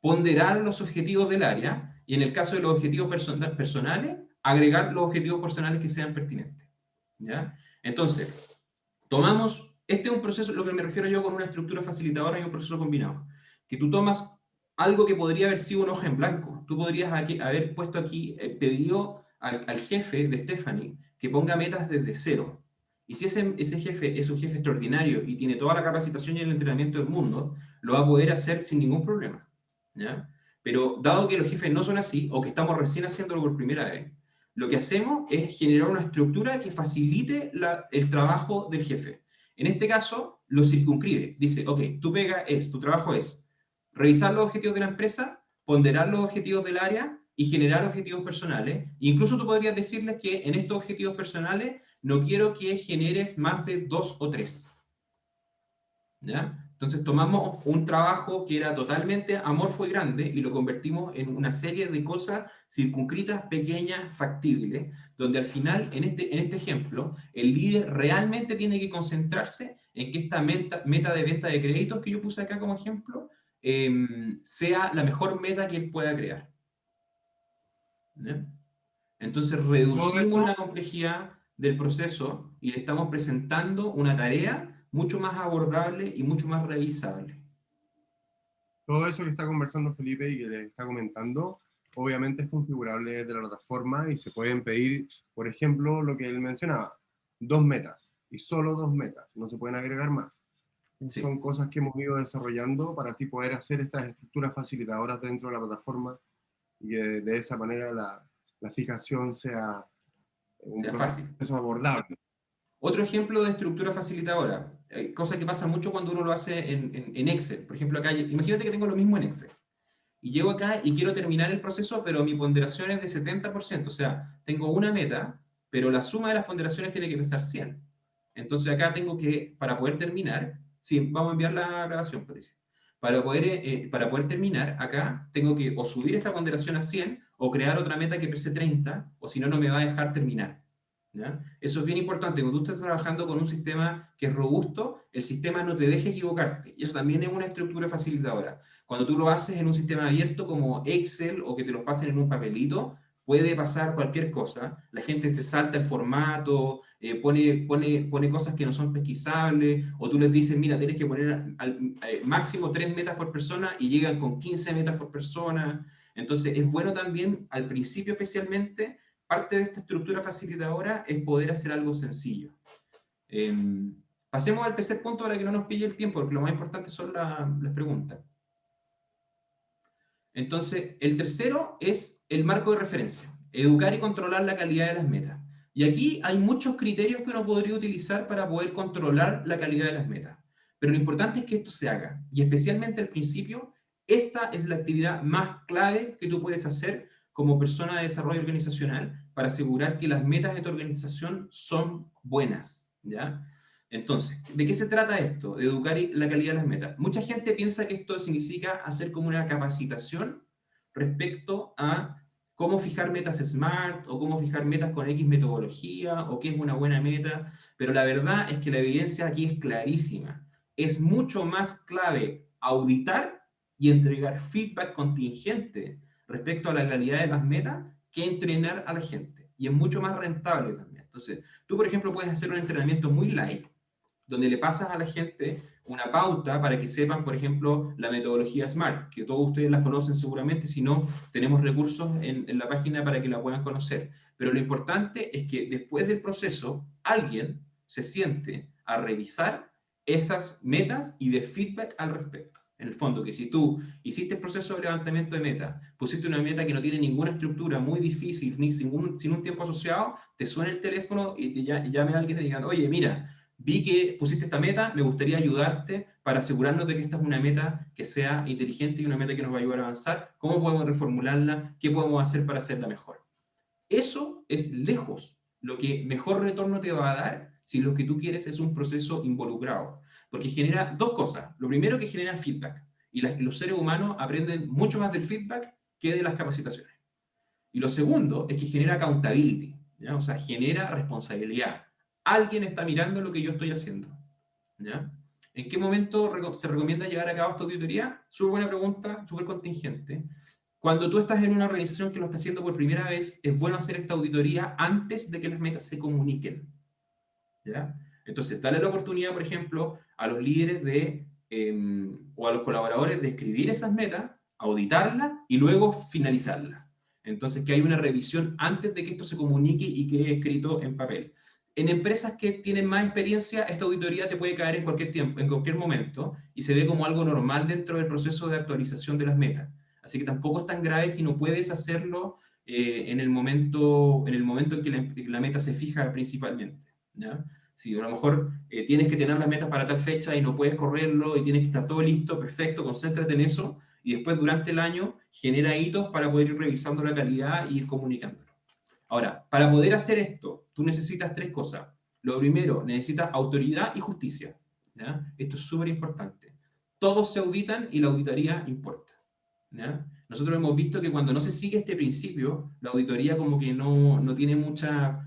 ponderar los objetivos del área, y en el caso de los objetivos personales, agregar los objetivos personales que sean pertinentes. ¿Ya? Entonces, este es un proceso, lo que me refiero yo con una estructura facilitadora y un proceso combinado, que tú tomas algo que podría haber sido una hoja en blanco. Tú podrías haber puesto aquí, pedido al jefe de Stephanie que ponga metas desde cero. Y si ese jefe es un jefe extraordinario y tiene toda la capacitación y el entrenamiento del mundo, lo va a poder hacer sin ningún problema. ¿Ya? Pero dado que los jefes no son así, o que estamos recién haciéndolo por primera vez, lo que hacemos es generar una estructura que facilite el trabajo del jefe. En este caso, lo circunscribe. Dice, ok, tu trabajo es revisar los objetivos de la empresa, ponderar los objetivos del área y generar objetivos personales. E incluso tú podrías decirles que en estos objetivos personales no quiero que generes más de 2 o 3. ¿Ya? Entonces tomamos un trabajo que era totalmente amorfo y grande y lo convertimos en una serie de cosas circunscritas, pequeñas, factibles, donde al final, en este ejemplo, el líder realmente tiene que concentrarse en que esta meta de venta de créditos que yo puse acá como ejemplo, sea la mejor meta que él pueda crear. ¿Ya? Entonces Todo reducimos esto, la complejidad del proceso y le estamos presentando una tarea mucho más abordable y mucho más revisable. todo eso que está conversando Felipe y que le está comentando, obviamente es configurable desde la plataforma y se pueden pedir, por ejemplo, lo que él mencionaba, 2 metas y solo 2 metas, no se pueden agregar más. Sí, Son cosas que hemos ido desarrollando para así poder hacer estas estructuras facilitadoras dentro de la plataforma y que de esa manera la fijación sea un sea fácil. proceso abordable. Otro ejemplo de estructura facilitadora, cosa que pasa mucho cuando uno lo hace en Excel. Por ejemplo, acá, imagínate que tengo lo mismo en Excel. Y llego acá y quiero terminar el proceso, pero mi ponderación es de 70%. O sea, tengo una meta, pero la suma de las ponderaciones tiene que pesar 100. Entonces acá tengo que, para poder terminar, sí, vamos a enviar la grabación, Patricia. Para poder terminar, acá tengo que o subir esta ponderación a 100 o crear otra meta que pese 30, o si no, no me va a dejar terminar. ¿Ya? Eso es bien importante. Cuando tú estás trabajando con un sistema que es robusto, el sistema no te deja equivocarte. Y eso también es una estructura facilitadora. Cuando tú lo haces en un sistema abierto como Excel o que te lo pasen en un papelito, puede pasar cualquier cosa. La gente se salta el formato, pone cosas que no son pesquisables, o tú les dices, mira, tienes que poner máximo 3 metas por persona y llegan con 15 metas por persona. Entonces, es bueno también, al principio especialmente, parte de esta estructura facilitadora es poder hacer algo sencillo. Pasemos al tercer punto para que no nos pille el tiempo, porque lo más importante son las preguntas. Entonces, el tercero es el marco de referencia, educar y controlar la calidad de las metas. Y aquí hay muchos criterios que uno podría utilizar para poder controlar la calidad de las metas. Pero lo importante es que esto se haga, y especialmente al principio, esta es la actividad más clave que tú puedes hacer como persona de desarrollo organizacional para asegurar que las metas de tu organización son buenas, ¿ya? Entonces, ¿de qué se trata esto? De educar la calidad de las metas. Mucha gente piensa que esto significa hacer como una capacitación respecto a cómo fijar metas SMART o cómo fijar metas con X metodología o qué es una buena meta, pero la verdad es que la evidencia aquí es clarísima. Es mucho más clave auditar y entregar feedback contingente respecto a la calidad de las metas que entrenar a la gente. Y es mucho más rentable también. Entonces, tú, por ejemplo, puedes hacer un entrenamiento muy light, donde le pasas a la gente una pauta para que sepan, por ejemplo, la metodología SMART, que todos ustedes la conocen seguramente, si no, tenemos recursos en la página para que la puedan conocer. Pero lo importante es que después del proceso, alguien se siente a revisar esas metas y de feedback al respecto. En el fondo, que si tú hiciste el proceso de levantamiento de meta, pusiste una meta que no tiene ninguna estructura, muy difícil, ni sin un tiempo asociado, te suena el teléfono y te llame a alguien y te digan, oye, mira, vi que pusiste esta meta, me gustaría ayudarte para asegurarnos de que esta es una meta que sea inteligente y una meta que nos va a ayudar a avanzar. ¿Cómo podemos reformularla? ¿Qué podemos hacer para hacerla mejor? Eso es lejos lo que mejor retorno te va a dar si lo que tú quieres es un proceso involucrado. Porque genera dos cosas. Lo primero, que genera feedback. Y los seres humanos aprenden mucho más del feedback que de las capacitaciones. Y lo segundo es que genera accountability, ¿ya? O sea, genera responsabilidad. Alguien está mirando lo que yo estoy haciendo, ¿ya? ¿En qué momento se recomienda llevar a cabo esta auditoría? Súper buena pregunta, súper contingente. Cuando tú estás en una organización que lo está haciendo por primera vez, es bueno hacer esta auditoría antes de que las metas se comuniquen, ¿ya? Entonces, dale la oportunidad, por ejemplo, a los líderes o a los colaboradores de escribir esas metas, auditarlas y luego finalizarlas. Entonces, que hay una revisión antes de que esto se comunique y quede escrito en papel. En empresas que tienen más experiencia, esta auditoría te puede caer en cualquier tiempo, en cualquier momento, y se ve como algo normal dentro del proceso de actualización de las metas. Así que tampoco es tan grave si no puedes hacerlo en el momento en que la meta se fija principalmente, ¿ya? Si a lo mejor tienes que tener las metas para tal fecha y no puedes correrlo y tienes que estar todo listo, perfecto, concéntrate en eso y después durante el año genera hitos para poder ir revisando la calidad y ir comunicándolo. Ahora, para poder hacer esto, tú necesitas tres cosas. Lo primero, necesitas autoridad y justicia, ¿ya? Esto es súper importante. Todos se auditan y la auditoría importa, ¿ya? Nosotros hemos visto que cuando no se sigue este principio, la auditoría como que no tiene mucha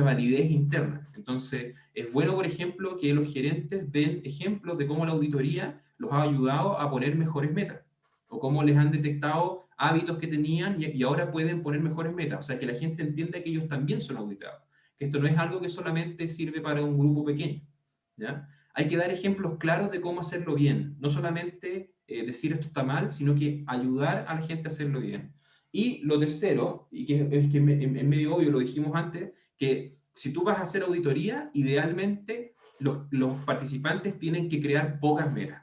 validez interna. Entonces, es bueno, por ejemplo, que los gerentes den ejemplos de cómo la auditoría los ha ayudado a poner mejores metas, o cómo les han detectado hábitos que tenían y ahora pueden poner mejores metas. O sea, que la gente entienda que ellos también son auditados, que esto no es algo que solamente sirve para un grupo pequeño, ¿ya? Hay que dar ejemplos claros de cómo hacerlo bien, no solamente decir esto está mal, sino que ayudar a la gente a hacerlo bien. Y lo tercero, y que es que en medio obvio, lo dijimos antes, que si tú vas a hacer auditoría, idealmente los participantes tienen que crear pocas metas,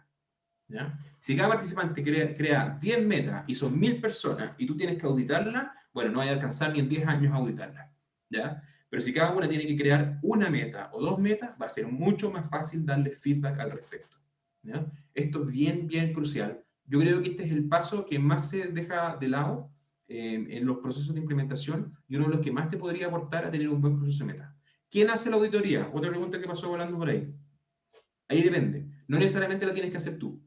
¿ya? Si cada participante crea 10 metas y son 1000 personas y tú tienes que auditarla, bueno, no vas a alcanzar ni en 10 años a auditarla, ¿ya? Pero si cada una tiene que crear una meta o dos metas, va a ser mucho más fácil darle feedback al respecto, ¿ya? Esto es bien, bien crucial. Yo creo que este es el paso que más se deja de lado en los procesos de implementación y uno de los que más te podría aportar a tener un buen proceso de meta. ¿Quién hace la auditoría? Otra pregunta que pasó volando por ahí. Ahí depende. No necesariamente la tienes que hacer tú,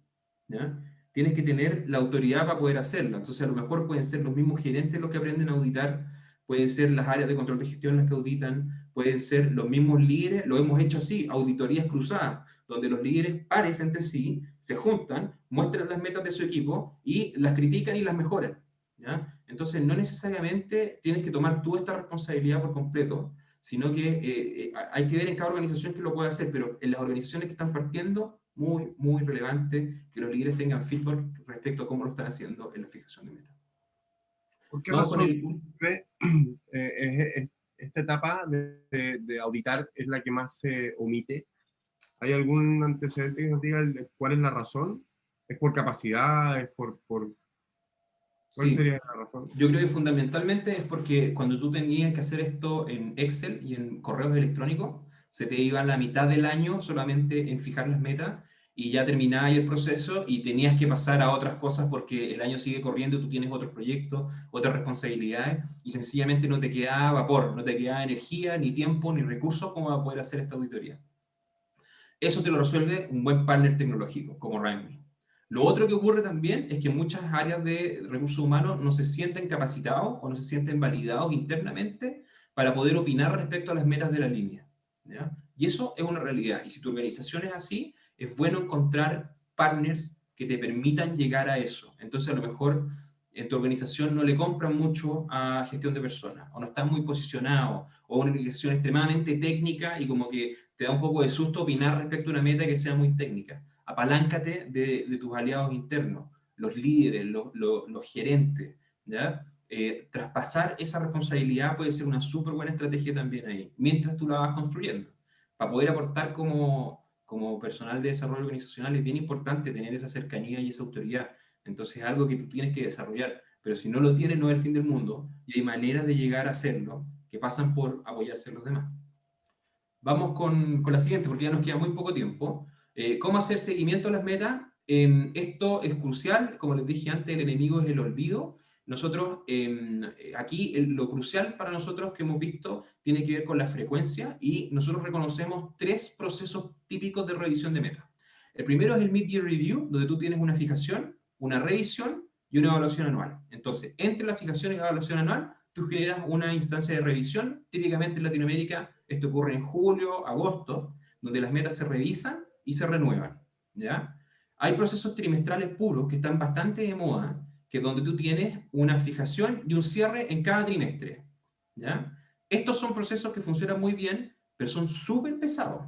¿ya? Tienes que tener la autoridad para poder hacerlo. Entonces, a lo mejor pueden ser los mismos gerentes los que aprenden a auditar, pueden ser las áreas de control de gestión las que auditan, pueden ser los mismos líderes, lo hemos hecho así, auditorías cruzadas, donde los líderes pares entre sí, se juntan, muestran las metas de su equipo y las critican y las mejoran, ¿ya? Entonces, no necesariamente tienes que tomar tú esta responsabilidad por completo, sino que hay que ver en cada organización que lo puede hacer, pero en las organizaciones que están partiendo, muy, muy relevante que los líderes tengan feedback respecto a cómo lo están haciendo en la fijación de metas. ¿Por qué Vamos con razón el... esta etapa de auditar es la que más se omite? ¿Hay algún antecedente que nos diga cuál es la razón? ¿Es por capacidad? ¿Cuál Sí, sería la razón? yo creo que fundamentalmente es porque cuando tú tenías que hacer esto en Excel y en correos electrónicos, se te iba la mitad del año solamente en fijar las metas y ya terminaba ahí el proceso y tenías que pasar a otras cosas porque el año sigue corriendo, tú tienes otros proyectos, otras responsabilidades y sencillamente no te quedaba vapor, no te quedaba energía, ni tiempo, ni recursos como para poder hacer esta auditoría. Eso te lo resuelve un buen partner tecnológico como Rangmi. Lo otro que ocurre también es que muchas áreas de recursos humanos no se sienten capacitados o no se sienten validados internamente para poder opinar respecto a las metas de la línea, ¿ya? Y eso es una realidad. Y si tu organización es así, es bueno encontrar partners que te permitan llegar a eso. Entonces, a lo mejor en tu organización no le compran mucho a gestión de personas, o no están muy posicionados, o una organización extremadamente técnica y como que te da un poco de susto opinar respecto a una meta que sea muy técnica. Apaláncate de tus aliados internos, los líderes, los gerentes, ¿ya? Traspasar esa responsabilidad puede ser una súper buena estrategia también ahí, mientras tú la vas construyendo. Para poder aportar como personal de desarrollo organizacional es bien importante tener esa cercanía y esa autoridad. Entonces es algo que tú tienes que desarrollar, pero si no lo tienes no es el fin del mundo y hay maneras de llegar a hacerlo que pasan por apoyarse en los demás. Vamos con la siguiente, porque ya nos queda muy poco tiempo. ¿Cómo hacer seguimiento a las metas? Esto es crucial, como les dije antes, el enemigo es el olvido. Nosotros, aquí lo crucial para nosotros que hemos visto tiene que ver con la frecuencia y nosotros reconocemos tres procesos típicos de revisión de metas. El primero es el Mid-Year Review, donde tú tienes una fijación, una revisión y una evaluación anual. Entonces, entre la fijación y la evaluación anual, tú generas una instancia de revisión. Típicamente en Latinoamérica esto ocurre en julio, agosto, donde las metas se revisan y se renuevan, ¿ya? Hay procesos trimestrales puros que están bastante de moda, que es donde tú tienes una fijación y un cierre en cada trimestre, ¿ya? Estos son procesos que funcionan muy bien, pero son súper pesados,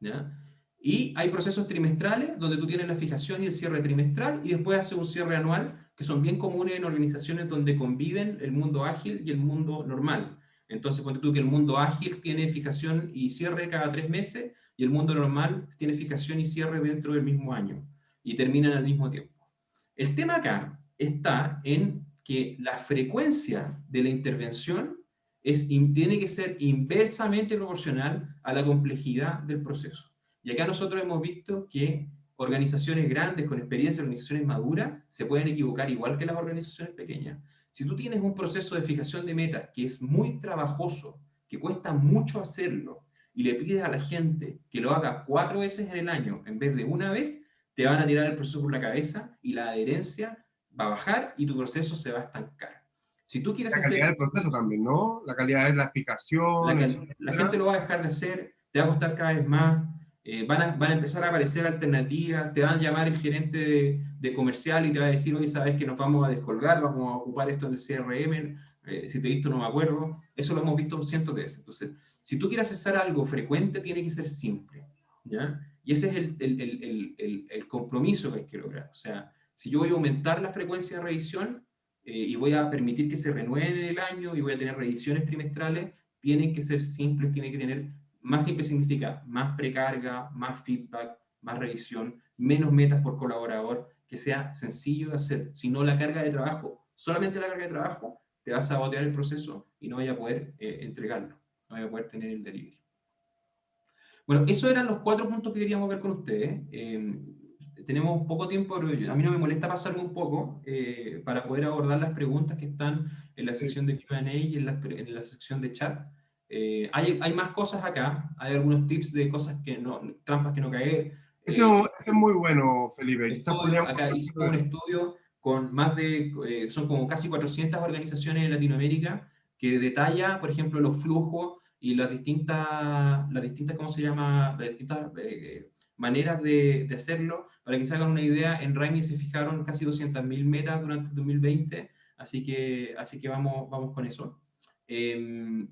¿ya? Y hay procesos trimestrales donde tú tienes la fijación y el cierre trimestral y después haces un cierre anual, que son bien comunes en organizaciones donde conviven el mundo ágil y el mundo normal. Entonces, ponte tú que el mundo ágil tiene fijación y cierre cada 3 meses y el mundo normal tiene fijación y cierre dentro del mismo año y terminan al mismo tiempo. El tema acá está en que la frecuencia de la intervención tiene que ser inversamente proporcional a la complejidad del proceso. Y acá nosotros hemos visto que organizaciones grandes, con experiencia, organizaciones maduras, se pueden equivocar igual que las organizaciones pequeñas. Si tú tienes un proceso de fijación de metas que es muy trabajoso, que cuesta mucho hacerlo, y le pides a la gente que lo haga 4 veces en el año en vez de una vez, te van a tirar el proceso por la cabeza y la adherencia va a bajar y tu proceso se va a estancar. Si tú quieres La calidad hacer del proceso también, ¿no? La calidad de la fijación, la gente etcétera. lo va a dejar de hacer, te va a costar cada vez más, van a empezar a aparecer alternativas, te van a llamar el gerente de comercial y te va a decir, oye, sabes que nos vamos a descolgar, vamos a ocupar esto en el CRM, si te he visto no me acuerdo, eso lo hemos visto cientos de veces. Entonces, si tú quieres hacer algo frecuente, tiene que ser simple, ¿ya? Y ese es el compromiso que hay que lograr. O sea, si yo voy a aumentar la frecuencia de revisión, y voy a permitir que se renueven en el año y voy a tener revisiones trimestrales, tienen que ser simples, tienen que tener, más simple significa más precarga, más feedback, más revisión, menos metas por colaborador, que sea sencillo de hacer. Si no, la carga de trabajo, solamente la carga de trabajo, te va a sabotear el proceso y no vaya a poder entregarlo, no vaya a poder tener el delivery. Bueno, esos eran los 4 puntos que queríamos ver con ustedes. Tenemos poco tiempo, pero a mí no me molesta pasarme un poco para poder abordar las preguntas que están en la Sí. sección de Q&A y en la sección de chat. Hay más cosas acá, hay algunos tips de cosas que no, trampas que no caer. Ese es muy bueno, Felipe. Quizás Estudio, podríamos acá hablar hicimos un sobre estudio con más de, son como casi 400 organizaciones en Latinoamérica que detalla, por ejemplo, los flujos y las distintas ¿cómo se llama? Las distintas maneras de hacerlo. Para que se hagan una idea, en Raimi se fijaron casi 200.000 metas durante el 2020, así que vamos con eso.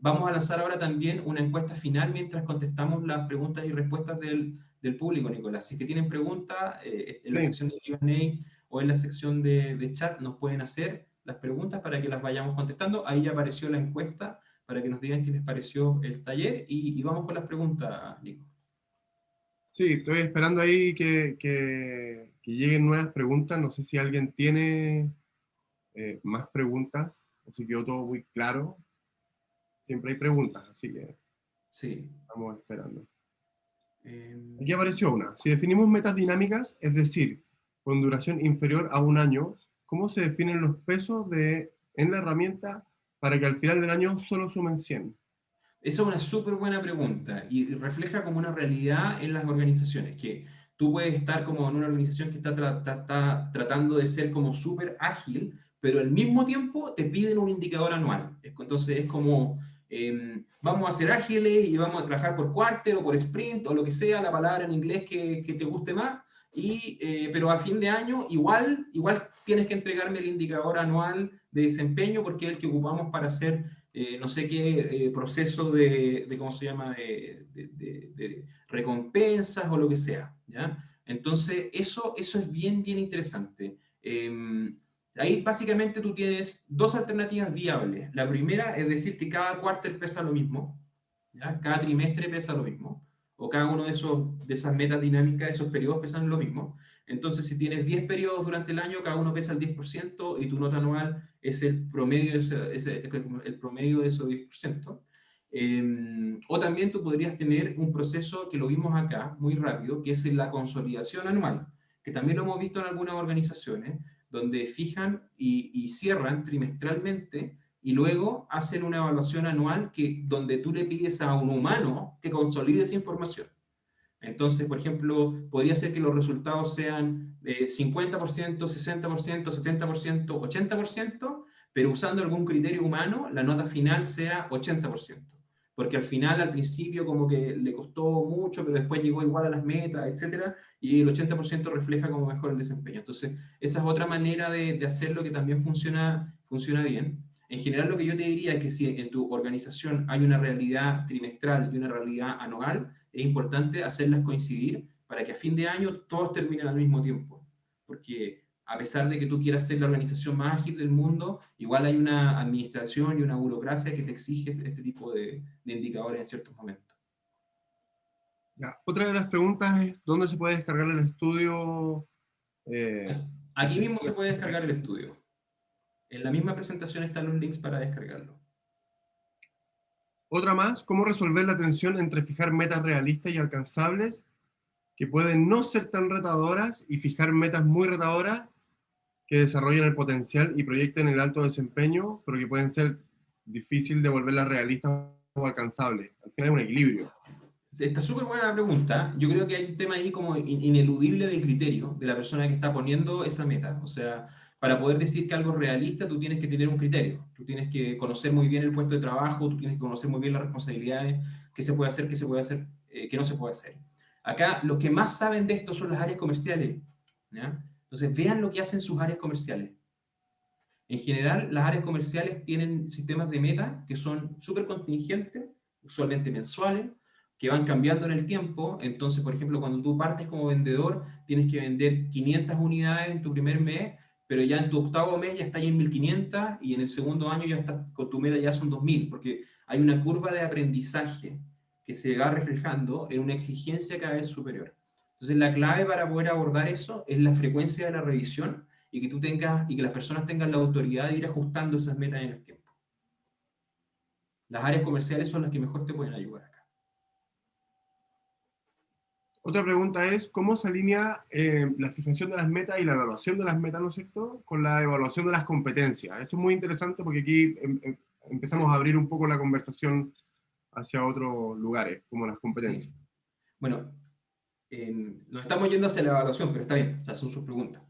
Vamos a lanzar ahora también una encuesta final mientras contestamos las preguntas y respuestas del público, Nicolás. Si que tienen preguntas en la sí. sección de Q&A o en la sección de chat, nos pueden hacer. las preguntas para que las vayamos contestando. Ahí ya apareció la encuesta para que nos digan qué les pareció el taller y vamos con las preguntas, Nico. Sí, estoy esperando ahí que lleguen nuevas preguntas. No sé si alguien tiene más preguntas, o si quedó todo muy claro. Siempre hay preguntas, así que Sí. estamos esperando. Eh, Aquí apareció una. Si definimos metas dinámicas, es decir, con duración inferior a un año, ¿cómo se definen los pesos en la herramienta para que al final del año solo sumen 100? Esa es una súper buena pregunta y refleja como una realidad en las organizaciones, que tú puedes estar como en una organización que está tratando de ser como súper ágil, pero al mismo tiempo te piden un indicador anual. Entonces es como, vamos a ser ágiles y vamos a trabajar por cuarter o por sprint o lo que sea, la palabra en inglés que te guste más, pero a fin de año igual tienes que entregarme el indicador anual de desempeño porque es el que ocupamos para hacer no sé qué proceso ¿cómo se llama?, de recompensas o lo que sea, ¿ya? Entonces, eso es bien interesante. Ahí básicamente tú tienes dos alternativas viables. La primera es decir que cada cuarter pesa lo mismo, ¿ya? Cada trimestre pesa lo mismo, o cada uno de esas metas dinámicas, esos periodos pesan lo mismo. Entonces, si tienes 10 periodos durante el año, cada uno pesa el 10% y tu nota anual es el promedio el promedio de esos 10%. O también tú podrías tener un proceso que lo vimos acá, muy rápido, que es la consolidación anual, que también lo hemos visto en algunas organizaciones, donde fijan y cierran trimestralmente y luego hacen una evaluación anual donde tú le pides a un humano que consolide esa información. Entonces, por ejemplo, podría ser que los resultados sean 50%, 60%, 70%, 80%, pero usando algún criterio humano, la nota final sea 80%. Porque al final, al principio, como que le costó mucho, pero después llegó igual a las metas, etcétera, y el 80% refleja como mejor el desempeño. Entonces, esa es otra manera de hacerlo que también funciona bien. En general, lo que yo te diría es que si en tu organización hay una realidad trimestral y una realidad anual, es importante hacerlas coincidir para que a fin de año todos terminen al mismo tiempo. Porque a pesar de que tú quieras ser la organización más ágil del mundo, igual hay una administración y una burocracia que te exige este tipo de indicadores en ciertos momentos. Ya. Otra de las preguntas es, ¿dónde se puede descargar el estudio? Eh, Aquí mismo se puede descargar el estudio. En la misma presentación están los links para descargarlo. Otra más, ¿cómo resolver la tensión entre fijar metas realistas y alcanzables que pueden no ser tan retadoras y fijar metas muy retadoras que desarrollen el potencial y proyecten el alto desempeño, pero que pueden ser difícil de volverlas realistas o alcanzables? Al final es un equilibrio. Está súper buena la pregunta. Yo creo que hay un tema ahí como ineludible de criterio de la persona que está poniendo esa meta. O sea, para poder decir que algo es realista, tú tienes que tener un criterio. Tú tienes que conocer muy bien el puesto de trabajo, tú tienes que conocer muy bien las responsabilidades, qué se puede hacer, qué se puede hacer, qué no se puede hacer. Acá, los que más saben de esto son las áreas comerciales, ¿ya? Entonces, vean lo que hacen sus áreas comerciales. En general, las áreas comerciales tienen sistemas de meta que son súper contingentes, usualmente mensuales, que van cambiando en el tiempo. Entonces, por ejemplo, cuando tú partes como vendedor, tienes que vender 500 unidades en tu primer mes, pero ya en tu octavo mes ya estás en 1500 y en el segundo año ya estás con tu meta ya son 2000, porque hay una curva de aprendizaje que se va reflejando en una exigencia cada vez superior. Entonces, la clave para poder abordar eso es la frecuencia de la revisión y que tú tengas y que las personas tengan la autoridad de ir ajustando esas metas en el tiempo. Las áreas comerciales son las que mejor te pueden ayudar acá. Otra pregunta es, ¿cómo se alinea la fijación de las metas y la evaluación de las metas, ¿no es cierto?, con la evaluación de las competencias? Esto es muy interesante porque aquí empezamos a abrir un poco la conversación hacia otros lugares, como las Sí. competencias. Bueno, nos estamos yendo hacia la evaluación, pero está bien, o sea, son sus preguntas.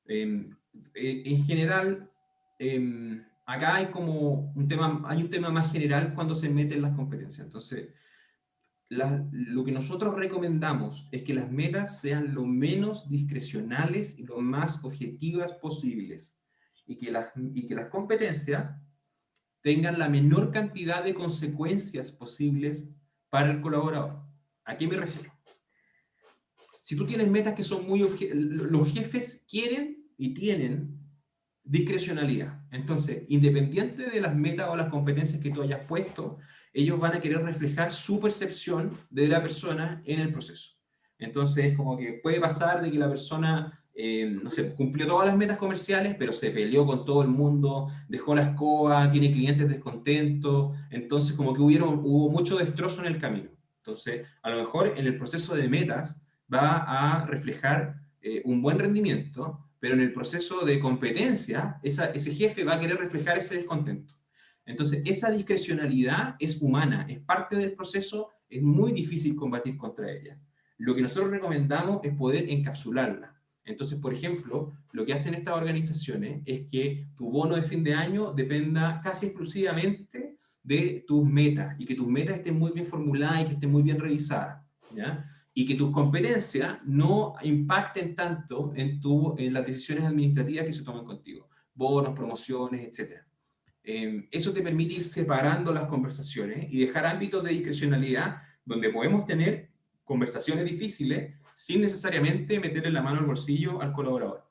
En general, acá hay como hay un tema más general cuando se meten las competencias. Entonces, lo que nosotros recomendamos es que las metas sean lo menos discrecionales y lo más objetivas posibles y que las competencias tengan la menor cantidad de consecuencias posibles para el colaborador. ¿A qué me refiero? Si tú tienes metas que son los jefes quieren y tienen discrecionalidad. Entonces, independiente de las metas o las competencias que tú hayas puesto, ellos van a querer reflejar su percepción de la persona en el proceso. Entonces, como que puede pasar de que la persona, no sé, cumplió todas las metas comerciales, pero se peleó con todo el mundo, dejó la escoba, tiene clientes descontentos, entonces como que hubo mucho destrozo en el camino. Entonces, a lo mejor en el proceso de metas va a reflejar un buen rendimiento, pero en el proceso de competencia, ese jefe va a querer reflejar ese descontento. Entonces, esa discrecionalidad es humana, es parte del proceso, es muy difícil combatir contra ella. Lo que nosotros recomendamos es poder encapsularla. Entonces, por ejemplo, lo que hacen estas organizaciones es que tu bono de fin de año dependa casi exclusivamente de tus metas y que tus metas estén muy bien formuladas y que estén muy bien revisadas, ¿ya? Y que tus competencias no impacten tanto en las decisiones administrativas que se toman contigo, bonos, promociones, etc. Eso te permite ir separando las conversaciones y dejar ámbitos de discrecionalidad donde podemos tener conversaciones difíciles sin necesariamente meterle la mano al bolsillo al colaborador.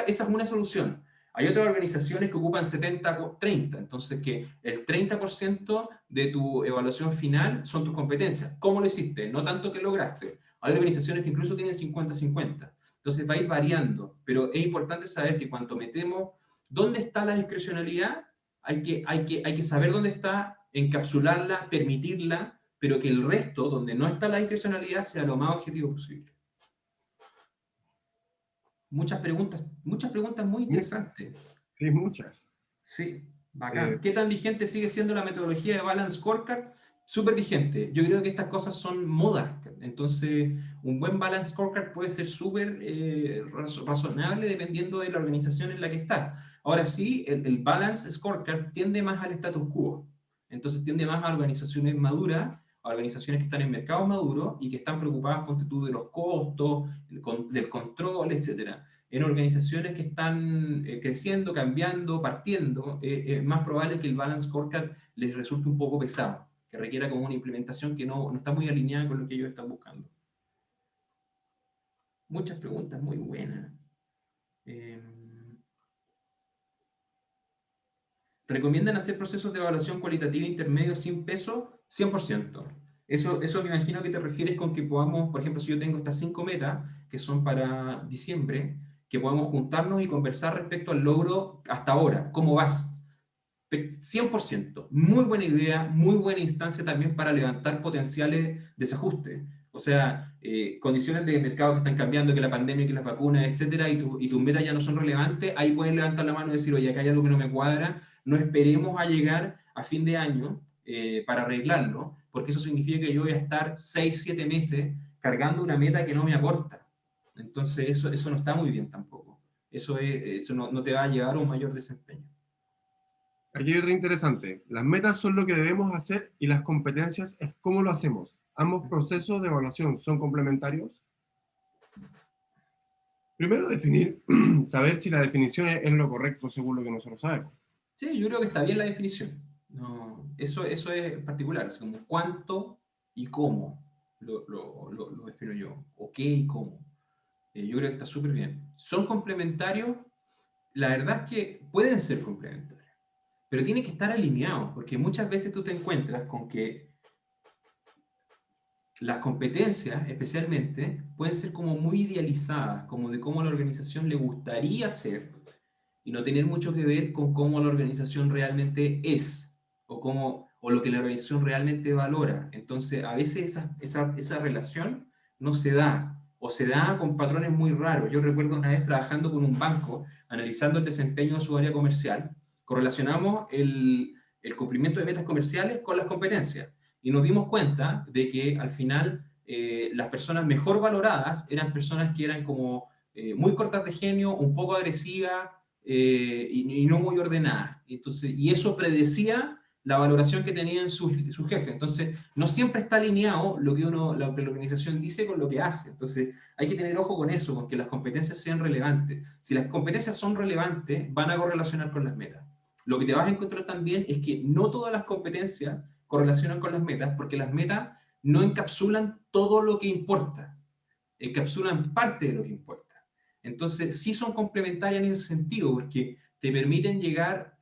Esa es una solución. Hay otras organizaciones que ocupan 70-30, entonces que el 30% de tu evaluación final son tus competencias. ¿Cómo lo hiciste? No tanto que lograste. Hay organizaciones que incluso tienen 50-50. Entonces va a ir variando, pero es importante saber que cuando metemos dónde está la discrecionalidad, hay que saber dónde está, encapsularla, permitirla, pero que el resto, donde no está la discrecionalidad, sea lo más objetivo posible. Muchas preguntas muy interesantes. Sí, muchas. Sí, bacán. ¿Qué tan vigente sigue siendo la metodología de Balance Scorecard? Súper vigente. Yo creo que estas cosas son modas. Entonces, un buen Balance Scorecard puede ser súper razonable dependiendo de la organización en la que está. Ahora sí, el Balance Scorecard tiende más al status quo. Entonces, tiende más a organizaciones maduras, a organizaciones que están en mercados maduros y que están preocupadas, ponte tú, de los costos, del control, etcétera. En organizaciones que están creciendo, cambiando, partiendo, es más probable que el Balance Scorecard les resulte un poco pesado, que requiera como una implementación que no está muy alineada con lo que ellos están buscando. Muchas preguntas muy buenas. ¿Recomiendan hacer procesos de evaluación cualitativa intermedio sin peso? 100%. Eso me imagino que te refieres con que podamos, por ejemplo, si yo tengo estas 5 metas, que son para diciembre, que podamos juntarnos y conversar respecto al logro hasta ahora. ¿Cómo vas? 100%. Muy buena idea, muy buena instancia también para levantar potenciales desajustes. O sea, condiciones de mercado que están cambiando, que la pandemia, que las vacunas, etcétera, y tus metas ya no son relevantes, ahí pueden levantar la mano y decir, oye, acá hay algo que no me cuadra, no esperemos a llegar a fin de año para arreglarlo, porque eso significa que yo voy a estar 6-7 meses cargando una meta que no me aporta. Entonces, eso no está muy bien tampoco. Eso no te va a llevar a un mayor desempeño. Aquí es re interesante. Las metas son lo que debemos hacer y las competencias es cómo lo hacemos. Ambos procesos de evaluación son complementarios. Primero, definir, saber si la definición es lo correcto según lo que nosotros sabemos. Sí, yo creo que está bien la definición. No, eso es particular, es como cuánto y cómo lo defino yo, o qué y cómo. Yo creo que está súper bien. ¿Son complementarios? La verdad es que pueden ser complementarios, pero tienen que estar alineados, porque muchas veces tú te encuentras con que las competencias, especialmente, pueden ser como muy idealizadas, como de cómo la organización le gustaría ser, y no tener mucho que ver con cómo la organización realmente es, o lo que la organización realmente valora. Entonces, a veces esa relación no se da, o se da con patrones muy raros. Yo recuerdo una vez trabajando con un banco, analizando el desempeño de su área comercial, correlacionamos el cumplimiento de metas comerciales con las competencias, y nos dimos cuenta de que al final las personas mejor valoradas eran personas que eran como muy cortas de genio, un poco agresivas, y no muy ordenada. Entonces, y eso predecía la valoración que tenían sus jefes. Entonces, no siempre está alineado lo que la organización dice con lo que hace. Entonces, hay que tener ojo con eso, con que las competencias sean relevantes. Si las competencias son relevantes, van a correlacionar con las metas. Lo que te vas a encontrar también es que no todas las competencias correlacionan con las metas, porque las metas no encapsulan todo lo que importa, encapsulan parte de lo que importa. Entonces, sí son complementarias en ese sentido, porque te permiten llegar,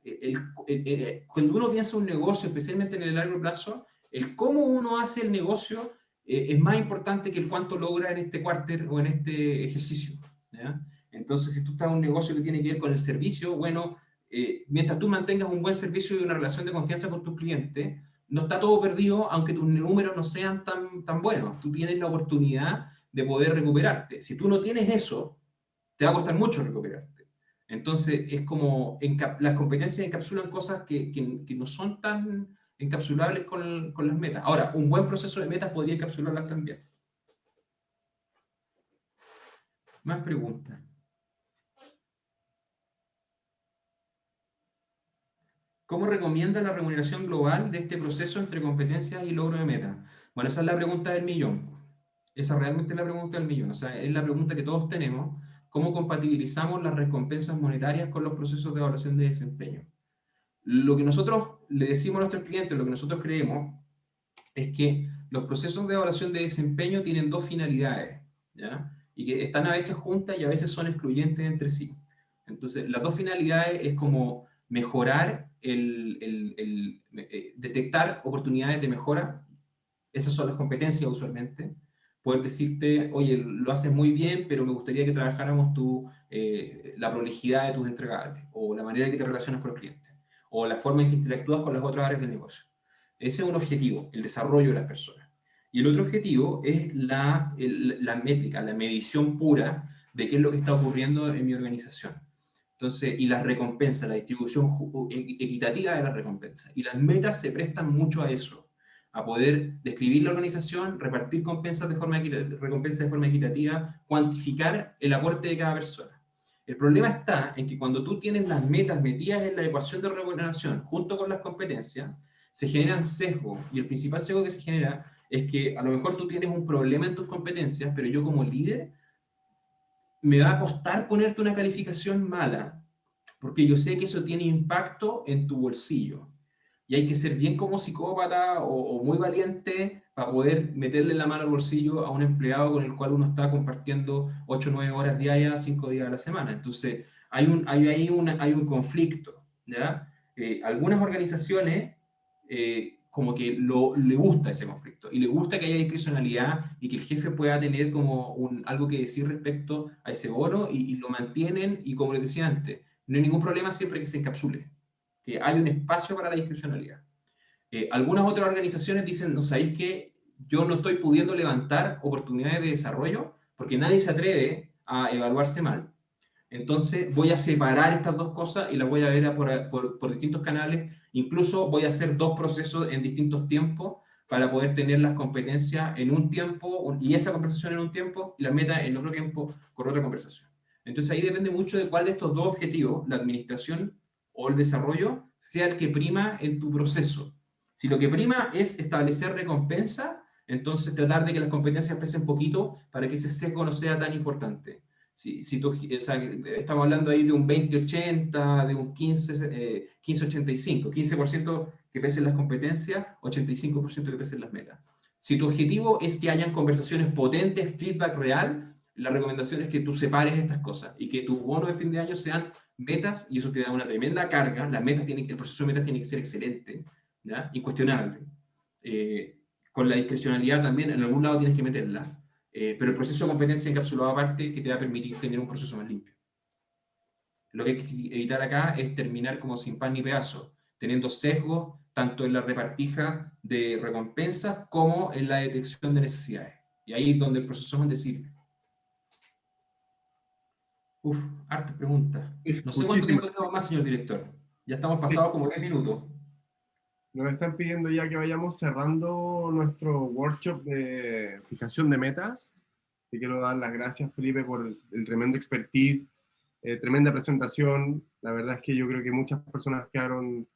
cuando uno piensa un negocio, especialmente en el largo plazo, el cómo uno hace el negocio es más importante que el cuánto logra en este quarter o en este ejercicio, ¿ya? Entonces, si tú estás en un negocio que tiene que ver con el servicio, bueno, mientras tú mantengas un buen servicio y una relación de confianza con tus clientes, no está todo perdido, aunque tus números no sean tan buenos. Tú tienes la oportunidad de poder recuperarte. Si tú no tienes eso, te va a costar mucho recuperarte. Entonces, es como las competencias encapsulan cosas que no son tan encapsulables con las metas. Ahora, un buen proceso de metas podría encapsularlas también. Más preguntas. ¿Cómo recomienda la remuneración global de este proceso entre competencias y logro de meta? Bueno, esa es la pregunta del millón. Esa realmente es la pregunta del millón. O sea, es la pregunta que todos tenemos. ¿Cómo compatibilizamos las recompensas monetarias con los procesos de evaluación de desempeño? Lo que nosotros le decimos a nuestros clientes, lo que nosotros creemos, es que los procesos de evaluación de desempeño tienen dos finalidades, ¿ya? Y que están a veces juntas y a veces son excluyentes entre sí. Entonces, las dos finalidades es como mejorar, detectar oportunidades de mejora. Esas son las competencias usualmente. Poder decirte, oye, lo haces muy bien, pero me gustaría que trabajáramos la prolijidad de tus entregables, o la manera en que te relacionas con los clientes, o la forma en que interactúas con las otras áreas del negocio. Ese es un objetivo, el desarrollo de las personas. Y el otro objetivo es la métrica, la medición pura de qué es lo que está ocurriendo en mi organización. Entonces, y las recompensas, la distribución equitativa de las recompensas. Y las metas se prestan mucho a eso, a poder describir la organización, repartir recompensas de forma equitativa, cuantificar el aporte de cada persona. El problema está en que cuando tú tienes las metas metidas en la ecuación de remuneración junto con las competencias, se generan sesgos, y el principal sesgo que se genera es que a lo mejor tú tienes un problema en tus competencias, pero yo como líder me va a costar ponerte una calificación mala, porque yo sé que eso tiene impacto en tu bolsillo. Y hay que ser bien como psicópata o muy valiente para poder meterle la mano al bolsillo a un empleado con el cual uno está compartiendo 8 o 9 horas diarias, 5 días a la semana. Entonces, hay un conflicto, ¿ya? Algunas organizaciones como que le gusta ese conflicto y le gusta que haya discrecionalidad y que el jefe pueda tener como algo que decir respecto a ese bono y lo mantienen, y como les decía antes, no hay ningún problema siempre que se encapsule, que hay un espacio para la discrecionalidad. Algunas otras organizaciones dicen, no sabéis que yo no estoy pudiendo levantar oportunidades de desarrollo porque nadie se atreve a evaluarse mal. Entonces voy a separar estas dos cosas y las voy a ver por distintos canales. Incluso voy a hacer dos procesos en distintos tiempos para poder tener las competencias en un tiempo y esa conversación en un tiempo y la meta en otro tiempo con otra conversación. Entonces ahí depende mucho de cuál de estos dos objetivos, la administración o el desarrollo, sea el que prima en tu proceso. Si lo que prima es establecer recompensa, entonces tratar de que las competencias pesen poquito para que ese sesgo no sea tan importante. Si tú, o sea, estamos hablando ahí de un 20-80, de un 15-85, 15% que pesen las competencias, 85% que pesen las metas. Si tu objetivo es que hayan conversaciones potentes, feedback real, la recomendación es que tú separes estas cosas y que tu bono de fin de año sean metas, y eso te da una tremenda carga. El proceso de metas tiene que ser excelente, ¿ya? Incuestionable. Con la discrecionalidad también, en algún lado tienes que meterla. Pero el proceso de competencia encapsulado aparte que te va a permitir tener un proceso más limpio. Lo que hay que evitar acá es terminar como sin pan ni pedazo, teniendo sesgo tanto en la repartija de recompensas como en la detección de necesidades. Y ahí es donde el proceso es decir, hartas preguntas. No sé cuánto tiempo Muchísimas. tenemos más, señor director. Ya estamos Sí, pasados como 10 minutos. nos están pidiendo ya que vayamos cerrando nuestro workshop de fijación de metas. Te quiero dar las gracias, Felipe, por el tremendo expertise, tremenda presentación. La verdad es que yo creo que muchas personas quedaron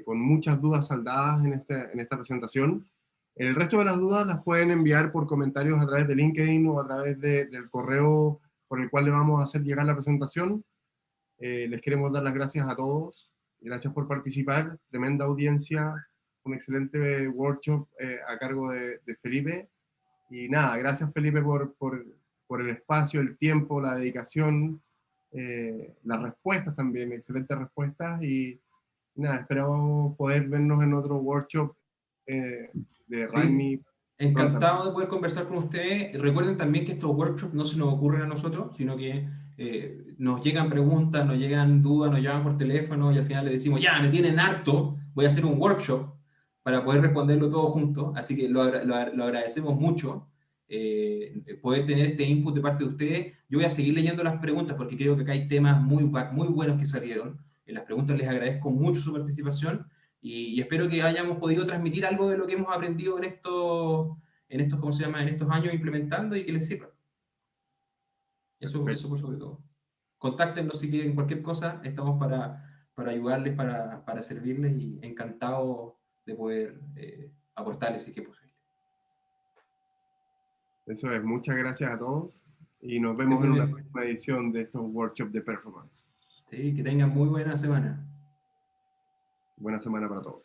con muchas dudas saldadas en esta presentación. El resto de las dudas las pueden enviar por comentarios a través de LinkedIn o a través del correo por el cual le vamos a hacer llegar la presentación. Les queremos dar las gracias a todos. Gracias por participar. Tremenda audiencia. Un excelente workshop a cargo de Felipe. Y nada, gracias Felipe por por el espacio, el tiempo, la dedicación, las respuestas también, excelentes respuestas, y nada, esperamos poder vernos en otro workshop de Sí, RAGMI prontamente. encantado de poder conversar con ustedes. Recuerden también que estos workshops no se nos ocurren a nosotros, sino que nos llegan preguntas, nos llegan dudas, nos llaman por teléfono y al final le decimos, ya, me tienen harto, voy a hacer un workshop para poder responderlo todo juntos. Así que lo agradecemos mucho, poder tener este input de parte de ustedes. Yo voy a seguir leyendo las preguntas porque creo que acá hay temas muy buenos que salieron. En las preguntas les agradezco mucho su participación. Y espero que hayamos podido transmitir algo de lo que hemos aprendido en estos, ¿cómo se llama? En estos años implementando y que les sirva. Eso Perfecto. por sobre todo. Contáctenos si quieren cualquier cosa, estamos para ayudarles, para servirles y encantado de poder aportarles si es que es posible. Eso es, muchas gracias a todos y nos Que estén vemos muy en una bien. próxima edición de estos workshops de performance. Sí, que tengan muy buena semana. Buena semana para todos.